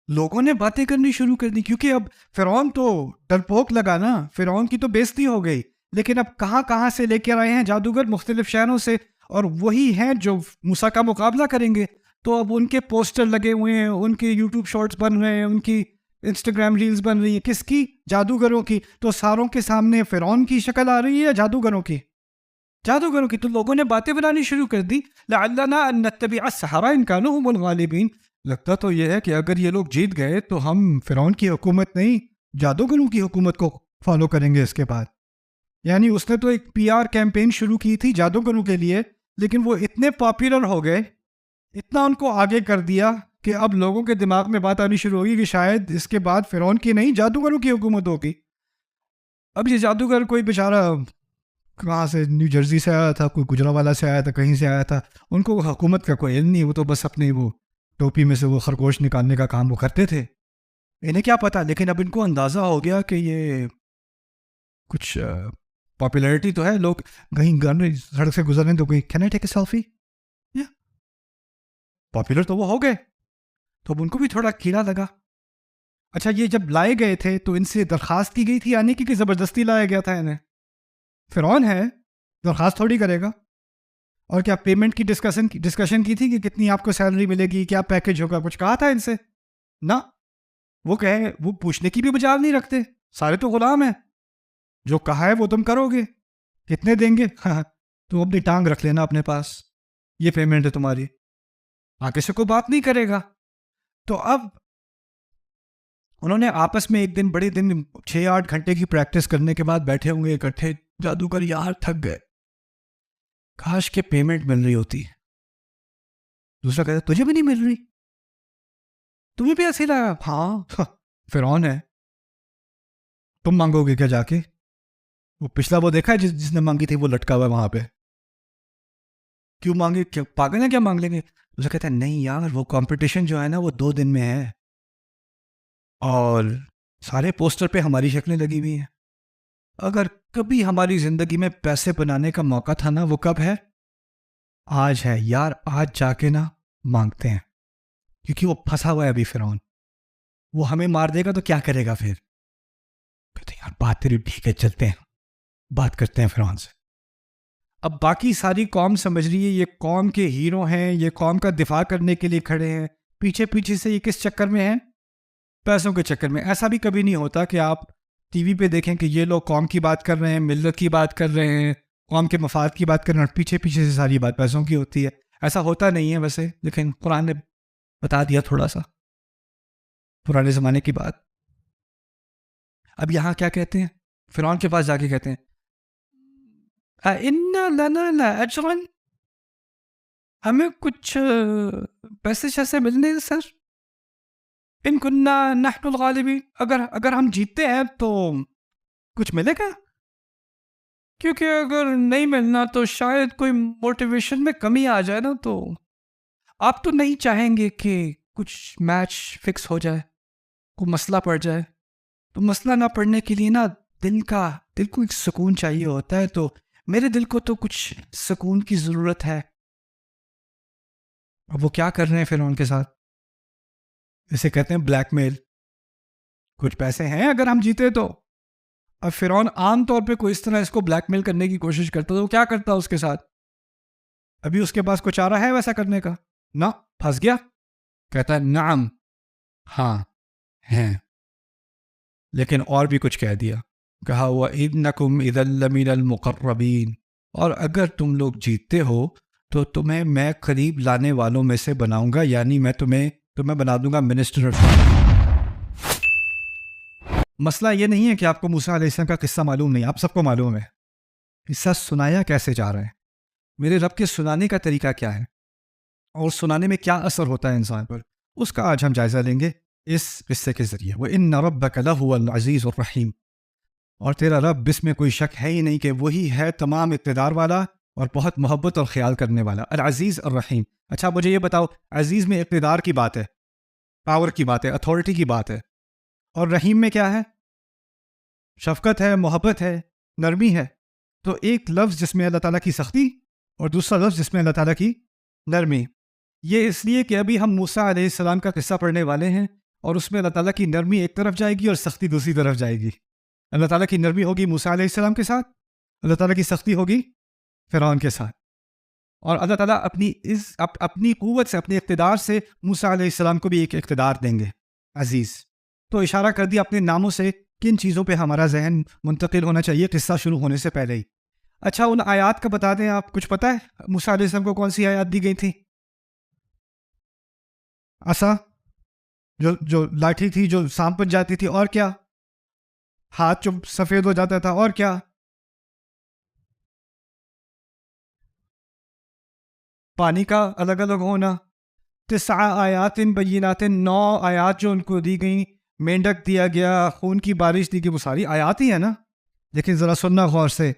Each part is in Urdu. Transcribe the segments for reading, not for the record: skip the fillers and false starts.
لوگوں نے باتیں کرنی شروع کر دی، کیونکہ اب فرعون تو ڈرپوک لگا نا، فرعون کی تو بےزتی ہو گئی. لیکن اب کہاں کہاں سے لے کر آئے ہیں جادوگر مختلف شہروں سے، اور وہی ہیں جو موسیٰ کا مقابلہ کریں گے. تو اب ان کے پوسٹر لگے ہوئے ہیں، ان کے یوٹیوب شارٹس بن رہے ہیں، ان کی انسٹاگرام ریلز بن رہی ہیں. کس کی؟ جادوگروں کی. تو ساروں کے سامنے فرعون کی شکل آ رہی ہے جادوگروں کی. جادوگروں کی. تو لوگوں نے باتیں بنانی شروع کر دی، لعلنا ان نتبع السحرہ ان کانوا هم الغالبین. لگتا تو یہ ہے کہ اگر یہ لوگ جیت گئے تو ہم فرعون کی حکومت نہیں، جادوگروں کی حکومت کو فالو کریں گے اس کے بعد. یعنی اس نے تو ایک پی آر کیمپین شروع کی تھی جادوگروں کے لیے، لیکن وہ اتنے پاپولر ہو گئے، اتنا ان کو آگے کر دیا کہ اب لوگوں کے دماغ میں بات آنی شروع ہوگی کہ شاید اس کے بعد فرعون کی نہیں جادوگروں کی حکومت ہوگی. اب یہ جادوگر کوئی بیچارہ کہاں سے، نیو جرسی سے آیا تھا، کوئی گجرانوالہ سے آیا تھا، کہیں سے آیا تھا، ان کو حکومت کا کوئی علم نہیں. وہ تو بس اپنے وہ ٹوپی میں سے وہ خرگوش نکالنے کا کام وہ کرتے تھے، انہیں کیا پتا. لیکن اب ان کو اندازہ ہو گیا کہ یہ کچھ پاپولیرٹی تو ہے، لوگ کہیں سڑک سے گزر رہے ہیں تو کوئی can I take a selfie, popular تو وہ ہو گئے. تو اب ان کو بھی تھوڑا کیڑا لگا. اچھا یہ جب لائے گئے تھے تو ان سے درخواست کی گئی تھی آنے کی کہ زبردستی لایا گیا تھا انہیں؟ فرعون ہے، درخواست تھوڑی کرے گا. اور کیا پیمنٹ کی ڈسکشن کی تھی کہ کتنی آپ کو سیلری ملے گی، کیا پیکج ہوگا، کچھ کہا تھا ان سے؟ نہ. وہ پوچھنے کی بھی مجال نہیں رکھتے. سارے تو غلام ہیں، جو کہا ہے وہ تم کرو گے. کتنے دیں گے؟ تم اپنی ٹانگ رکھ لینا اپنے پاس، یہ پیمنٹ ہے تمہاری. آگے سے کوئی بات نہیں کرے گا. تو اب انہوں نے آپس میں ایک دن، بڑے دن 6-8 گھنٹے کی پریکٹس کرنے کے بعد بیٹھے ہوں گے اکٹھے. جادوگر یار تھک گئے، کاش کے پیمنٹ مل رہی ہوتی. دوسرا کہتا تجھے بھی نہیں مل رہی، تمہیں بھی ایسے لگا؟ ہاں فرعون ہے، تم مانگو گے کیا جا کے؟ وہ پچھلا وہ دیکھا ہے جس نے مانگی تھی وہ لٹکا ہوا ہے وہاں پہ. کیوں مانگے؟ کیا پاگل ہیں کیا مانگ لیں گے؟ دوسرا کہتا ہے نہیں یار، وہ کمپٹیشن جو ہے نا وہ 2 دن میں ہے، اور سارے پوسٹر پہ ہماری شکلیں لگی ہوئی ہیں. اگر کبھی ہماری زندگی میں پیسے بنانے کا موقع تھا نا، وہ کب ہے؟ آج ہے یار. آج جا کے نا مانگتے ہیں، کیونکہ وہ پھنسا ہوا ہے ابھی فرعون. وہ ہمیں مار دے گا تو کیا کرے گا پھر؟ کہتے ہیں یار بات تیری ٹھیک ہے، چلتے ہیں بات کرتے ہیں فرعون سے. اب باقی ساری قوم سمجھ رہی ہے یہ قوم کے ہیرو ہیں، یہ قوم کا دفاع کرنے کے لیے کھڑے ہیں. پیچھے پیچھے سے یہ کس چکر میں ہیں؟ پیسوں کے چکر میں. ایسا بھی کبھی نہیں ہوتا کہ آپ ٹی وی پہ دیکھیں کہ یہ لوگ قوم کی بات کر رہے ہیں، ملت کی بات کر رہے ہیں، قوم کے مفاد کی بات کر رہے ہیں، اور پیچھے پیچھے سے ساری بات پیسوں کی ہوتی ہے. ایسا ہوتا نہیں ہے ویسے، لیکن قرآن نے بتا دیا تھوڑا سا پرانے زمانے کی بات. اب یہاں کیا کہتے ہیں؟ فرعون کے پاس جا کے کہتے ہیں اِنَّ لَنَا لَأَجْرًا، ہمیں کچھ پیسے شیسے ملنے سر، ان کننا نحن الغالبین، اگر ہم جیتتے ہیں تو کچھ ملے گا، کیونکہ اگر نہیں ملنا تو شاید کوئی موٹیویشن میں کمی آ جائے نا. تو آپ تو نہیں چاہیں گے کہ کچھ میچ فکس ہو جائے، کوئی مسئلہ پڑ جائے. تو مسئلہ نہ پڑنے کے لیے نا دل کو ایک سکون چاہیے ہوتا ہے. تو میرے دل کو تو کچھ سکون کی ضرورت ہے. اب وہ کیا کر رہے ہیں فرعون کے ساتھ؟ اسے کہتے ہیں بلیک میل. کچھ پیسے ہیں اگر ہم جیتے تو. اب فرعون عام طور پہ کوئی اس طرح اس کو بلیک میل کرنے کی کوشش کرتا تو وہ کیا کرتا اس کے ساتھ؟ ابھی اس کے پاس کوئی چارہ ہے ویسا کرنے کا؟ نہ. پھنس گیا. کہتا ہے نعم، ہاں ہیں. لیکن اور بھی کچھ کہہ دیا، کہا وَإِنَّكُمْ إِذًا لَمِنَ الْمُقَرَّبِينَ، اور اگر تم لوگ جیتتے ہو تو تمہیں میں قریب لانے والوں میں سے بناؤں گا، یعنی میں تمہیں بنا دوں گا منسٹر. مسئلہ یہ نہیں ہے کہ آپ کو موسیٰ علیہ السلام کا قصہ معلوم نہیں، آپ سب کو معلوم ہے. قصہ سنایا کیسے جا رہا ہے، میرے رب کے سنانے کا طریقہ کیا ہے، اور سنانے میں کیا اثر ہوتا ہے انسان پر، اس کا آج ہم جائزہ لیں گے اس قصے کے ذریعے. وَإِنَّ رَبَّكَ لَهُوَ الْعَزِيزُ الرَّحِيمُ، اور تیرا رب اس میں کوئی شک ہے ہی نہیں کہ وہی ہے تمام اقتدار والا اور بہت محبت اور خیال کرنے والا. العزیز الرحیم. اچھا مجھے یہ بتاؤ، عزیز میں اقتدار کی بات ہے، پاور کی بات ہے، اتھارٹی کی بات ہے، اور رحیم میں کیا ہے؟ شفقت ہے، محبت ہے، نرمی ہے. تو ایک لفظ جس میں اللہ تعالیٰ کی سختی اور دوسرا لفظ جس میں اللہ تعالیٰ کی نرمی. یہ اس لیے کہ ابھی ہم موسیٰ علیہ السلام کا قصہ پڑھنے والے ہیں، اور اس میں اللہ تعالیٰ کی نرمی ایک طرف جائے گی اور سختی دوسری طرف جائے گی. اللہ تعالیٰ کی نرمی ہوگی موسیٰ علیہ السلام کے ساتھ, اللہ تعالیٰ کی سختی ہوگی فرعون کے ساتھ. اور اللہ تعالیٰ اپنی قوت سے, اپنے اقتدار سے موسیٰ علیہ السلام کو بھی ایک اقتدار دیں گے عزیز. تو اشارہ کر دیا اپنے ناموں سے کن چیزوں پہ ہمارا ذہن منتقل ہونا چاہیے قصہ شروع ہونے سے پہلے ہی. اچھا ان آیات کا بتا دیں, آپ کچھ پتہ ہے موسیٰ علیہ السلام کو کون سی آیات دی گئی تھی؟ عصا, جو لاٹھی تھی جو سانپ بن جاتی تھی, اور کیا؟ ہاتھ جو سفید ہو جاتا تھا, اور کیا؟ پانی کا الگ الگ ہونا. 9 آیات بینات, 9 آیات جو ان کو دی گئیں. مینڈک دیا گیا, خون کی بارش دی گئی, وہ ساری آیات ہی ہیں نا. لیکن ذرا سننا غور سے.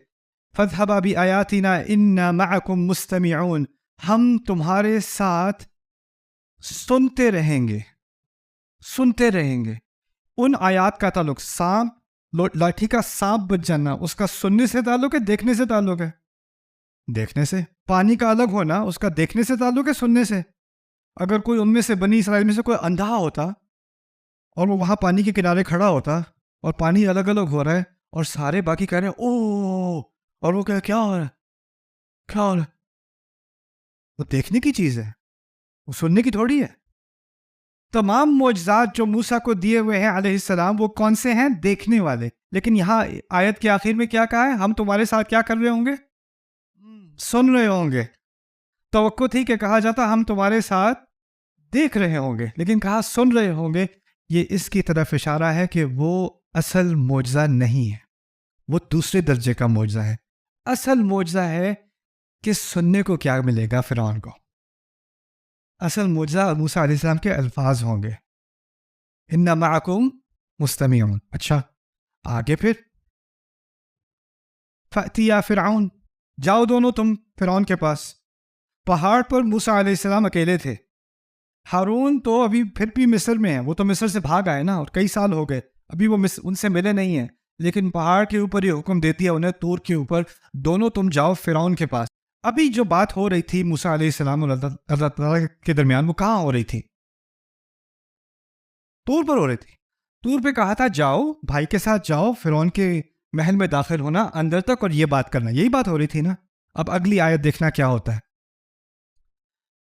فَاذْهَبَا بِآيَاتِنَا إِنَّا مَعَكُمْ مُسْتَمِعُونَ, ہم تمہارے ساتھ سنتے رہیں گے, سنتے رہیں گے. ان آیات کا تعلق سانپ, لاٹھی کا سانپ بچ جانا, اس کا سننے سے تعلق ہے دیکھنے سے تعلق ہے؟ دیکھنے سے. پانی کا الگ ہونا, اس کا دیکھنے سے تعلق ہے سننے سے؟ اگر کوئی ان میں سے بنی اسرائیل میں سے کوئی اندھا ہوتا اور وہ وہاں پانی کے کنارے کھڑا ہوتا اور پانی الگ الگ ہو رہا ہے اور سارے باقی کہہ رہے ہیں او, اور وہ کیا ہو رہا ہے, کیا ہو رہا ہے, وہ دیکھنے کی چیز ہے, وہ سننے کی تھوڑی ہے. تمام معجزات جو موسیٰ کو دیے ہوئے ہیں علیہ السلام, وہ کون سے ہیں؟ دیکھنے والے. لیکن یہاں آیت کے آخر میں کیا کہا ہے؟ ہم تمہارے ساتھ کیا کر رہے ہوں گے؟ سن رہے ہوں گے. توقع تھی کہ کہا جاتا ہم تمہارے ساتھ دیکھ رہے ہوں گے, لیکن کہا سن رہے ہوں گے. یہ اس کی طرف اشارہ ہے کہ وہ اصل معجزہ نہیں ہے, وہ دوسرے درجے کا معجزہ ہے. اصل معجزہ ہے کہ سننے کو کیا ملے گا فرعون کو. اصل معجزہ موسیٰ علیہ السلام کے الفاظ ہوں گے, اِنَّا مَعَكُمْ مُسْتَمِعُونَ. اچھا آگے پھر فَأْتِيَا فِرْعَوْنَ, جاؤ دونوں تم فرعون کے پاس. پہاڑ پر موسیٰ علیہ السلام اکیلے تھے. ہارون تو ابھی پھر بھی مصر میں ہیں, وہ تو مصر سے بھاگ آئے نا, اور کئی سال ہو گئے, ابھی وہ ان سے ملے نہیں ہیں. لیکن پہاڑ کے اوپر یہ حکم دیتی ہے انہیں, طور کے اوپر, دونوں تم جاؤ فرعون کے پاس. ابھی جو بات ہو رہی تھی موسیٰ علیہ السلام اور اللہ تعالیٰ کے درمیان, وہ کہاں ہو رہی تھی؟ طور پر ہو رہی تھی. طور پہ کہا تھا جاؤ بھائی کے ساتھ جاؤ, فرعون کے محل میں داخل ہونا اندر تک, اور یہ بات کرنا, یہی بات ہو رہی تھی نا. اب اگلی آیت دیکھنا کیا ہوتا ہے.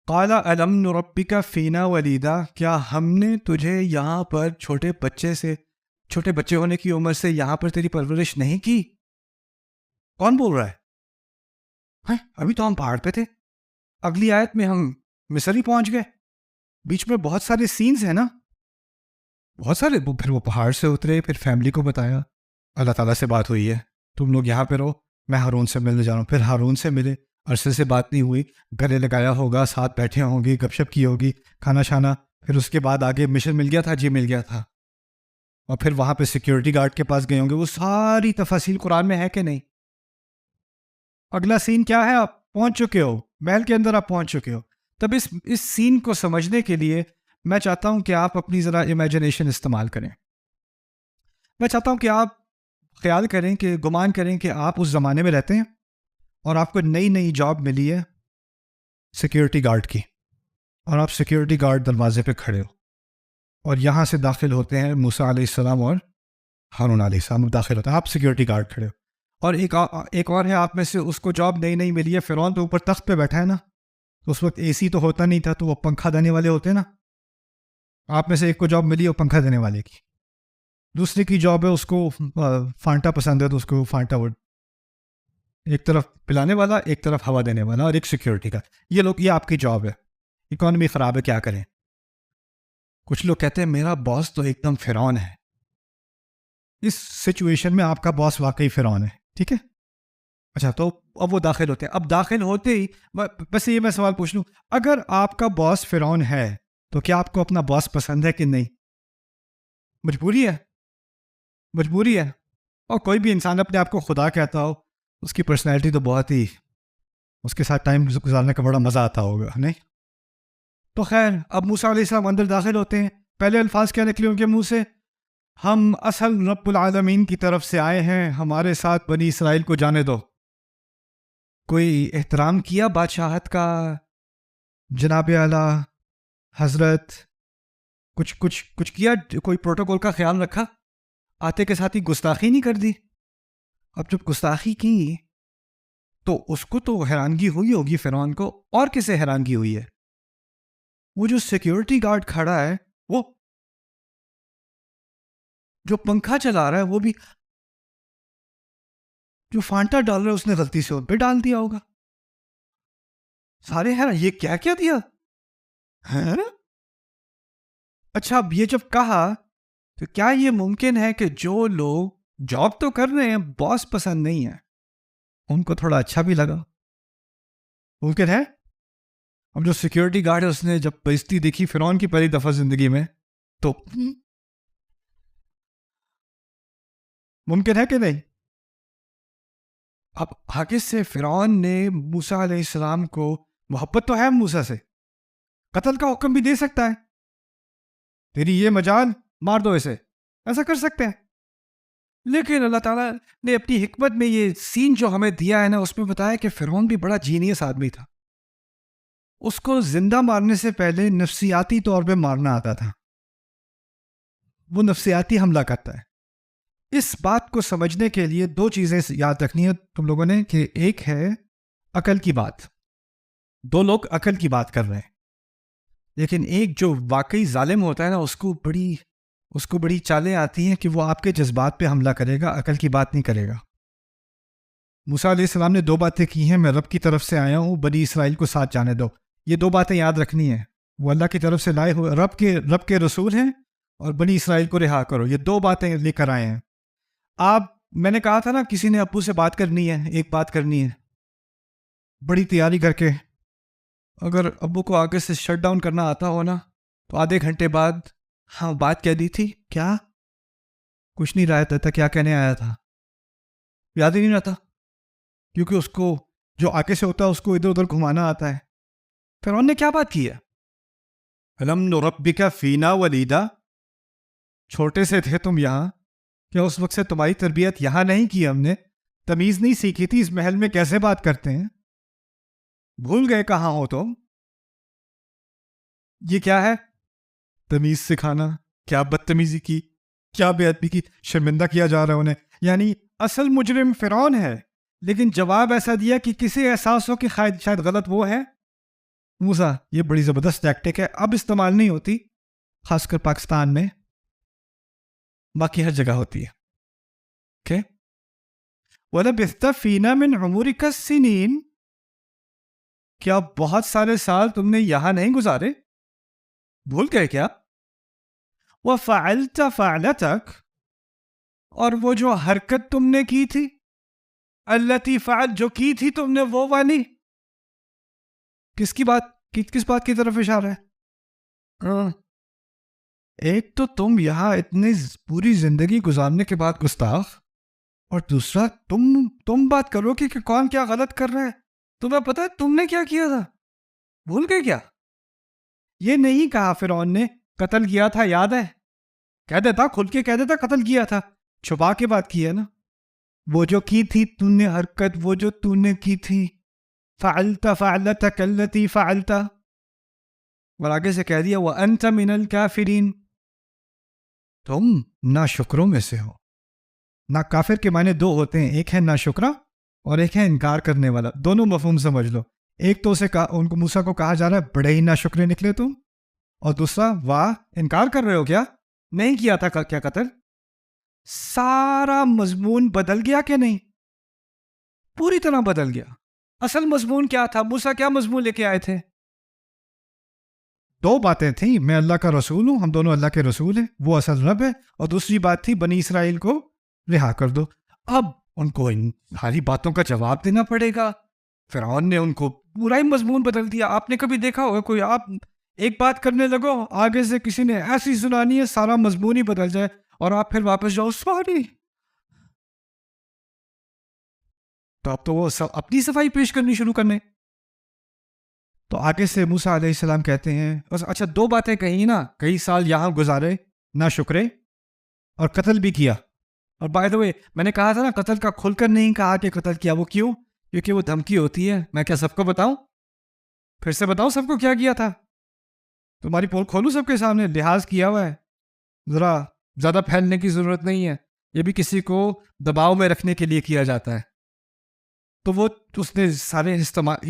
قال الم نربک فینا ولیدا, کیا ہم نے تجھے یہاں پر چھوٹے بچے ہونے کی عمر سے یہاں پر تیری پرورش نہیں کی؟ کون بول رہا ہے؟ ابھی تو ہم پہاڑ پہ تھے, اگلی آیت میں ہم مصر ہی پہنچ گئے. بیچ میں بہت سارے سینز ہیں نا, بہت سارے. پھر وہ پہاڑ سے اترے, پھر فیملی کو بتایا, اللہ تعالیٰ سے بات ہوئی ہے, تم لوگ یہاں پہ رہو, میں ہارون سے ملنے جا رہا ہوں. پھر ہارون سے ملے, عرصے سے بات نہیں ہوئی, گلے لگایا ہوگا, ساتھ بیٹھے ہوں گے, گپ شپ کی ہوگی, کھانا شانا. پھر اس کے بعد آگے مشن مل گیا تھا, جی مل گیا تھا, اور پھر وہاں پہ سیکیورٹی گارڈ کے پاس گئے ہوں گے. وہ ساری تفاصیل قرآن میں ہے کہ نہیں؟ اگلا سین کیا ہے؟ آپ پہنچ چکے ہو, محل کے اندر آپ پہنچ چکے ہو. تب اس سین کو سمجھنے کے لیے میں چاہتا ہوں کہ آپ اپنی ذرا امیجنیشن استعمال کریں. میں چاہتا ہوں کہ آپ خیال کریں, کہ گمان کریں کہ آپ اس زمانے میں رہتے ہیں اور آپ کو نئی جاب ملی ہے سیکیورٹی گارڈ کی, اور آپ سیکیورٹی گارڈ دروازے پہ کھڑے ہو, اور یہاں سے داخل ہوتے ہیں موسیٰ علیہ السلام اور ہارون علیہ السلام داخل ہوتے ہیں, آپ سیکیورٹی گارڈ کھڑے ہو. اور ایک اور ہے آپ میں سے, اس کو جاب نئی ملی ہے, فرعون تو اوپر تخت پہ بیٹھا ہے نا, تو اس وقت اے سی تو ہوتا نہیں تھا, تو وہ پنکھا دینے والے ہوتے نا. آپ میں سے ایک کو جاب ملی ہے وہ پنکھا دینے والے کی, دوسرے کی جاب ہے اس کو فانٹا پسند ہے تو اس کو فانٹا وڈ, ایک طرف پلانے والا, ایک طرف ہوا دینے والا, اور ایک سیکیورٹی کا. یہ آپ کی جاب ہے. اکانومی خراب ہے, کیا کریں. کچھ لوگ کہتے ہیں میرا باس تو ایک دم فرعون ہے. اس سچویشن میں آپ کا باس واقعی فرعون ہے, ٹھیک ہے. اچھا, تو اب وہ داخل ہوتے ہیں. اب داخل ہوتے ہی بس یہ میں سوال پوچھ لوں, اگر آپ کا باس فرعون ہے تو کیا آپ کو اپنا باس پسند ہے کہ نہیں؟ مجبوری ہے, مجبوری ہے. اور کوئی بھی انسان اپنے آپ کو خدا کہتا ہو, اس کی پرسنالٹی تو بہت ہی, اس کے ساتھ ٹائم گزارنے کا بڑا مزہ آتا ہوگا, نہیں؟ تو خیر, اب موسیٰ علیہ السلام اندر داخل ہوتے ہیں. پہلے الفاظ کیا نکلے ان کے منہ سے؟ ہم اصل رب العالمین کی طرف سے آئے ہیں, ہمارے ساتھ بنی اسرائیل کو جانے دو. کوئی احترام کیا بادشاہت کا؟ جناب اعلیٰ حضرت کچھ کیا, کوئی پروٹوکول کا خیال رکھا, آتے کے ساتھ ہی گستاخی نہیں کر دی. اب جب گستاخی کی تو اس کو تو حیرانگی ہوئی ہوگی فرعون کو, اور کسے حیرانگی ہوئی ہے؟ وہ جو سیکیورٹی گارڈ کھڑا ہے, وہ جو پنکھا چلا رہا ہے, وہ بھی جو فانٹا ڈال رہا ہے اس نے غلطی سے ان پہ ڈال دیا ہوگا. سارے حیران, یہ کیا کیا دیا ہے؟ اچھا, اب یہ جب کہا تو کیا یہ ممکن ہے کہ جو لوگ جاب تو کر رہے ہیں, باس پسند نہیں ہے, ان کو تھوڑا اچھا بھی لگا؟ ممکن ہے. اب جو سیکیورٹی گارڈ ہے اس نے جب بےزتی دیکھی فرعون کی پہلی دفعہ زندگی میں, تو ممکن ہے کہ نہیں؟ اب آگے سے فرعون نے موسیٰ علیہ السلام کو, محبت تو ہے موسیٰ سے, قتل کا حکم بھی دے سکتا ہے, تیری یہ مجال, مار دو اسے, ایسا کر سکتے ہیں. لیکن اللہ تعالیٰ نے اپنی حکمت میں یہ سین جو ہمیں دیا ہے نا, اس میں بتایا کہ فرعون بھی بڑا جینیس آدمی تھا. اس کو زندہ مارنے سے پہلے نفسیاتی طور پہ مارنا آتا تھا. وہ نفسیاتی حملہ کرتا ہے. اس بات کو سمجھنے کے لیے دو چیزیں یاد رکھنی ہے تم لوگوں نے, کہ ایک ہے عقل کی بات, دو لوگ عقل کی بات کر رہے ہیں, لیکن ایک جو واقعی ظالم ہوتا ہے نا, اس کو بڑی چالیں آتی ہیں کہ وہ آپ کے جذبات پہ حملہ کرے گا, عقل کی بات نہیں کرے گا. موسیٰ علیہ السلام نے دو باتیں کی ہیں, میں رب کی طرف سے آیا ہوں, بنی اسرائیل کو ساتھ جانے دو. یہ دو باتیں یاد رکھنی ہیں, وہ اللہ کی طرف سے لائے ہوئے رب کے رسول ہیں, اور بنی اسرائیل کو رہا کرو. یہ دو باتیں لے کر آئے ہیں. میں نے کہا تھا نا, کسی نے ابو سے بات کرنی ہے, ایک بات کرنی ہے, بڑی تیاری کر کے, اگر ابو کو آگے سے شٹ ڈاؤن کرنا آتا ہو نا, تو آدھے گھنٹے بعد ہاں بات کہہ دی تھی, کیا کچھ نہیں رہا تھا, کیا کہنے آیا تھا یاد ہی نہیں رہتا, کیونکہ اس کو جو آگے سے ہوتا ہے اس کو ادھر ادھر گھمانا آتا ہے. فرعون نے کیا بات کی ہے؟ الم نربک فینا ولیدا, چھوٹے سے تھے تم یہاں, کیا اس وقت سے تمہاری تربیت یہاں نہیں کی ہم نے؟ تمیز نہیں سیکھی تھی اس محل میں کیسے بات کرتے ہیں؟ بھول گئے کہاں ہو تم؟ یہ کیا ہے تمیز سکھانا؟ کیا بدتمیزی کی, کیا بے ادبی کی, شرمندہ کیا جا رہا ہے انہیں. یعنی اصل مجرم فرعون ہے, لیکن جواب ایسا دیا کہ کسی احساس ہو کہ شاید غلط وہ ہے. موسیٰ, یہ بڑی زبردست ٹیکٹک ہے, اب استعمال نہیں ہوتی, خاص کر پاکستان میں, باقی ہر جگہ ہوتی ہے. وَلَبِثْتَ فِينَا مِنْ عُمُرِكَ السِّنِينَ, کیا بہت سارے سال تم نے یہاں نہیں گزارے؟ بھول گئے کیا؟ وَفَعَلْتَ فَعْلَتَكَ, اور وہ جو حرکت تم نے کی تھی, الَّتِي فَعَلْ, جو کی تھی تم نے وہ والی. کس بات کی طرف اشارہ ہے؟ ایک تو تم یہاں اتنی پوری زندگی گزارنے کے بعد گستاخ, اور دوسرا تم بات کرو کہ کون کیا غلط کر رہا ہے. تمہیں پتہ ہے تم نے کیا کیا تھا؟ بھول گئے کیا؟ یہ نہیں کہا فرعون نے قتل کیا تھا, یاد ہے؟ کہہ دیتا, کھل کے کہہ دیتا قتل کیا تھا, چھپا کے بات کی ہے نا. وہ جو کی تھی تم نے حرکت, وہ جو تم نے کی تھی, فعلت فعلتک التی فعلت, اور آگے سے کہہ دیا وَأَنْتَ مِنَ الْكَافِرِينَ, تم ناشکروں میں سے ہو. نا کافر کے معنی دو ہوتے ہیں, ایک ہے ناشکرا اور ایک ہے انکار کرنے والا. دونوں مفہوم سمجھ لو. ایک تو ان کو موسیٰ کو کہا جا رہا ہے بڑے ہی ناشکرے نکلے تم, اور دوسرا واہ انکار کر رہے ہو کیا, نہیں کیا تھا کیا قتل. سارا مضمون بدل گیا کہ نہیں؟ پوری طرح بدل گیا. اصل مضمون کیا تھا؟ موسیٰ کیا مضمون لے کے آئے تھے؟ دو باتیں تھیں, میں اللہ کا رسول ہوں, ہم دونوں اللہ کے رسول ہیں, وہ اصل رب ہے, اور دوسری بات تھی بنی اسرائیل کو رہا کر دو. اب ان کو ان ساری باتوں کا جواب دینا پڑے گا. فرعون نے ان کو پورا ہی مضمون بدل دیا. آپ نے کبھی دیکھا ہوگا کوئی, آپ ایک بات کرنے لگو, آگے سے کسی نے ایسی سنانی ہے سارا مضمون ہی بدل جائے, اور آپ پھر واپس جاؤ سوری, تو اب تو وہ اپنی صفائی پیش کرنی شروع کرنے. تو آگے سے موسیٰ علیہ السلام کہتے ہیں اچھا دو باتیں کہیں نا, کئی سال یہاں گزارے, نہ شکرے, اور قتل بھی کیا. اور بائی دا وے میں نے کہا تھا نا قتل کا کھل کر نہیں کہا کہ قتل کیا. وہ کیوں؟ کیونکہ وہ دھمکی ہوتی ہے. میں کیا سب کو بتاؤں؟ پھر سے بتاؤں سب کو کیا کیا تھا؟ تمہاری پول کھولوں سب کے سامنے؟ لحاظ کیا ہوا ہے، ذرا زیادہ پھیلنے کی ضرورت نہیں ہے، یہ بھی کسی کو دباؤ میں رکھنے کے لیے کیا جاتا ہے. تو وہ اس نے سارے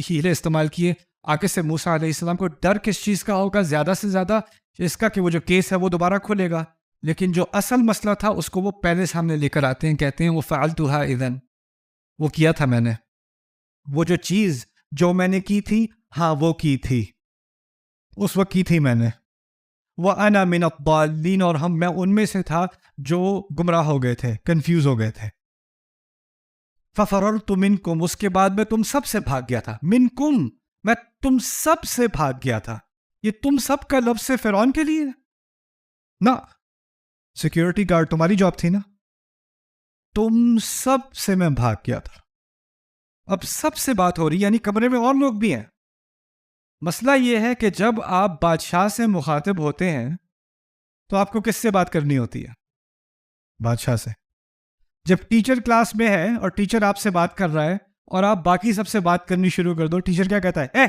ہیلے استعمال کیے. آگے سے موسیٰ علیہ السلام کو ڈر کس چیز کا ہوگا زیادہ سے زیادہ؟ اس کا کہ وہ جو کیس ہے وہ دوبارہ کھلے گا. لیکن جو اصل مسئلہ تھا اس کو وہ پہلے سامنے لے کر آتے ہیں، کہتے ہیں وہ فعلتها اذن، وہ کیا تھا میں نے، وہ جو چیز جو میں نے کی تھی، ہاں وہ کی تھی، اس وقت کی تھی میں نے. وَأَنَا مِنَ الضَّالِّينَ، اور میں ان میں سے تھا جو گمراہ ہو گئے تھے، کنفیوز ہو گئے تھے. فَفَرَرْتُ مِنْكُمْ، اس کے بعد میں تم سب سے بھاگ گیا تھا. مِنْكُمْ، میں تم سب سے بھاگ گیا تھا. یہ تم سب کا لفظ سے فرعون کے لیے نہ، سیکیورٹی گارڈ تمہاری جاب تھی نا. تم سب سے میں بھاگ گیا تھا. اب سب سے بات ہو رہی، یعنی کمرے میں اور لوگ بھی ہیں. مسئلہ یہ ہے کہ جب آپ بادشاہ سے مخاطب ہوتے ہیں تو آپ کو کس سے بات کرنی ہوتی ہے؟ بادشاہ سے. جب ٹیچر کلاس میں ہے اور ٹیچر آپ سے بات کر رہا ہے اور آپ باقی سب سے بات کرنی شروع کر دو، ٹیچر کیا کہتا ہے؟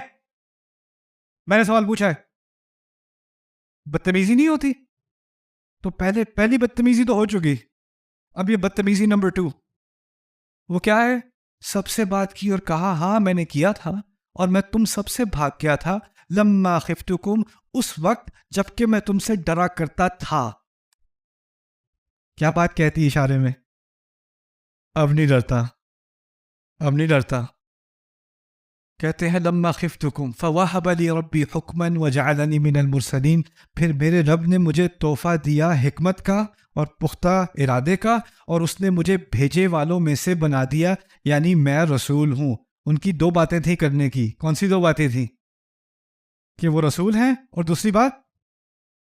میں نے سوال پوچھا ہے. بدتمیزی نہیں ہوتی؟ تو پہلی بدتمیزی تو ہو چکی، اب یہ بدتمیزی نمبر 2. وہ کیا ہے؟ سب سے بات کی اور کہا ہاں میں نے کیا تھا اور میں تم سب سے بھاگ گیا تھا. لما خفتکم، اس وقت جب کہ میں تم سے ڈرا کرتا تھا. کیا بات کہتی اشارے میں؟ اب نہیں ڈرتا، اب نہیں ڈرتا. کہتے ہیں لما خفتکم فوہب لی ربی حکما وجعلنی من المرسلین، پھر میرے رب نے مجھے تحفہ دیا حکمت کا اور پختہ ارادے کا، اور اس نے مجھے بھیجے والوں میں سے بنا دیا، یعنی میں رسول ہوں. ان کی 2 باتیں تھیں کرنے کی. کون سی 2 باتیں تھیں؟ کہ وہ رسول ہیں، اور دوسری بات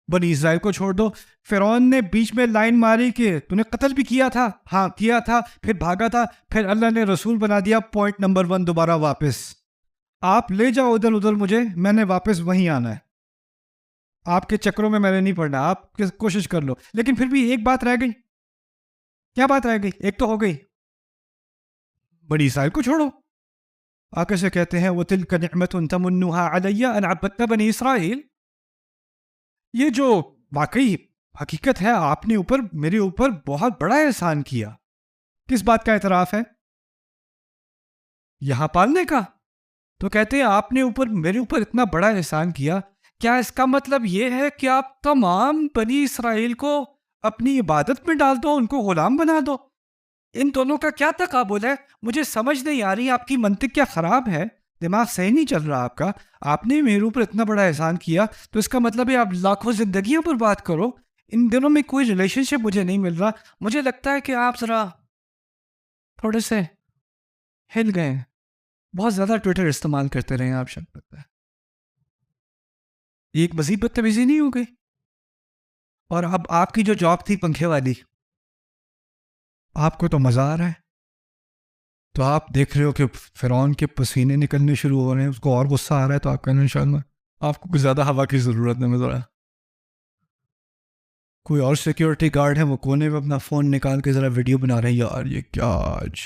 بنی اسرائیل کو چھوڑ دو. فرعون نے بیچ میں لائن ماری کہ تو نے قتل بھی کیا تھا، ہاں کیا تھا، پھر بھاگا تھا، پھر اللہ نے رسول بنا دیا. پوائنٹ نمبر 1 دوبارہ واپس. آپ لے جاؤ ادھر ادھر مجھے، میں نے واپس وہیں آنا ہے. آپ کے چکروں میں نے نہیں پڑنا، آپ کوشش کر لو. لیکن پھر بھی ایک بات رہ گئی. کیا بات رہ گئی؟ ایک تو ہو گئی بنی اسرائیل کو چھوڑو. آگے سے کہتے ہیں وَتِلْكَ نِعْمَةٌ تَمُنُّهَا عَلَيَّ أَنْ عَبَدتَّ بَنِي اسرائیل. یہ جو واقعی حقیقت ہے، آپ نے میرے اوپر بہت بڑا احسان کیا. کس بات کا اعتراف ہے؟ یہاں پالنے کا. تو کہتے ہیں آپ نے میرے اوپر اتنا بڑا احسان کیا، کیا اس کا مطلب یہ ہے کہ آپ تمام بنی اسرائیل کو اپنی عبادت میں ڈال دو، ان کو غلام بنا دو؟ ان دونوں کا کیا تقابل ہے؟ مجھے سمجھ نہیں آ رہی. آپ کی منطق کیا خراب ہے؟ دماغ صحیح نہیں چل رہا آپ کا. آپ نے میرے اوپر اتنا بڑا احسان کیا تو اس کا مطلب ہے آپ لاکھوں زندگیوں پر بات کرو. ان دونوں میں کوئی ریلیشن شپ مجھے نہیں مل رہا. مجھے لگتا ہے کہ آپ ذرا تھوڑے سے ہل گئے ہیں. بہت زیادہ ٹویٹر استعمال کرتے رہے آپ، شک لگتا ہے. ایک مزید بدتمیزی نہیں ہو گئی؟ اور اب آپ کی جو جاب تھی پنکھے والی، آپ کو تو مزہ آ رہا ہے. تو آپ دیکھ رہے ہو کہ فرعون کے پسینے نکلنے شروع ہو رہے ہیں، اس کو اور غصہ آ رہا ہے، تو آپ کہنے انشاءاللہ آپ کو کچھ زیادہ ہوا کی ضرورت نہیں. ذرا کوئی اور سیکیورٹی گارڈ ہے وہ کونے میں اپنا فون نکال کے ذرا ویڈیو بنا رہے ہیں، یار یہ کیا آج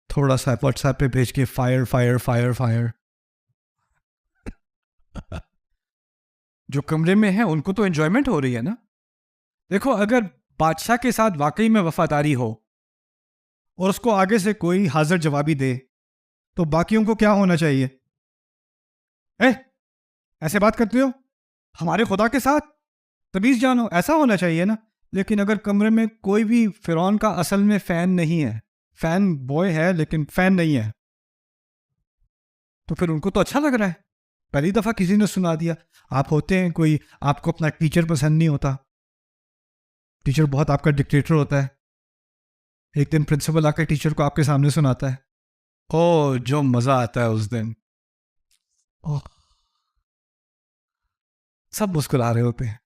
تھوڑا سا واٹس ایپ پہ بھیج کے فائر فائر فائر فائر. جو کمرے میں ہیں ان کو تو انجوائمنٹ ہو رہی ہے نا. دیکھو اگر بادشاہ کے ساتھ واقعی میں وفاداری ہو اور اس کو آگے سے کوئی حاضر جوابی دے تو باقیوں کو کیا ہونا چاہیے؟ ایسے بات کرتے ہو ہمارے خدا کے ساتھ؟ تمیز جانو، ایسا ہونا چاہیے نا. لیکن اگر کمرے میں کوئی بھی فرعون کا اصل میں فین نہیں ہے، فین بوائے ہے لیکن فین نہیں ہے، تو پھر ان کو تو اچھا لگ رہا ہے. پہلی دفعہ کسی نے سنا دیا. آپ ہوتے ہیں کوئی، آپ کو اپنا ٹیچر پسند نہیں ہوتا، ٹیچر بہت آپ کا ڈکٹیٹر ہوتا ہے. ایک دن پرنسپل آ کے ٹیچر کو آپ کے سامنے سناتا ہے، او جو مزہ آتا ہے اس دن، سب مسکرا رہے ہوتے ہیں.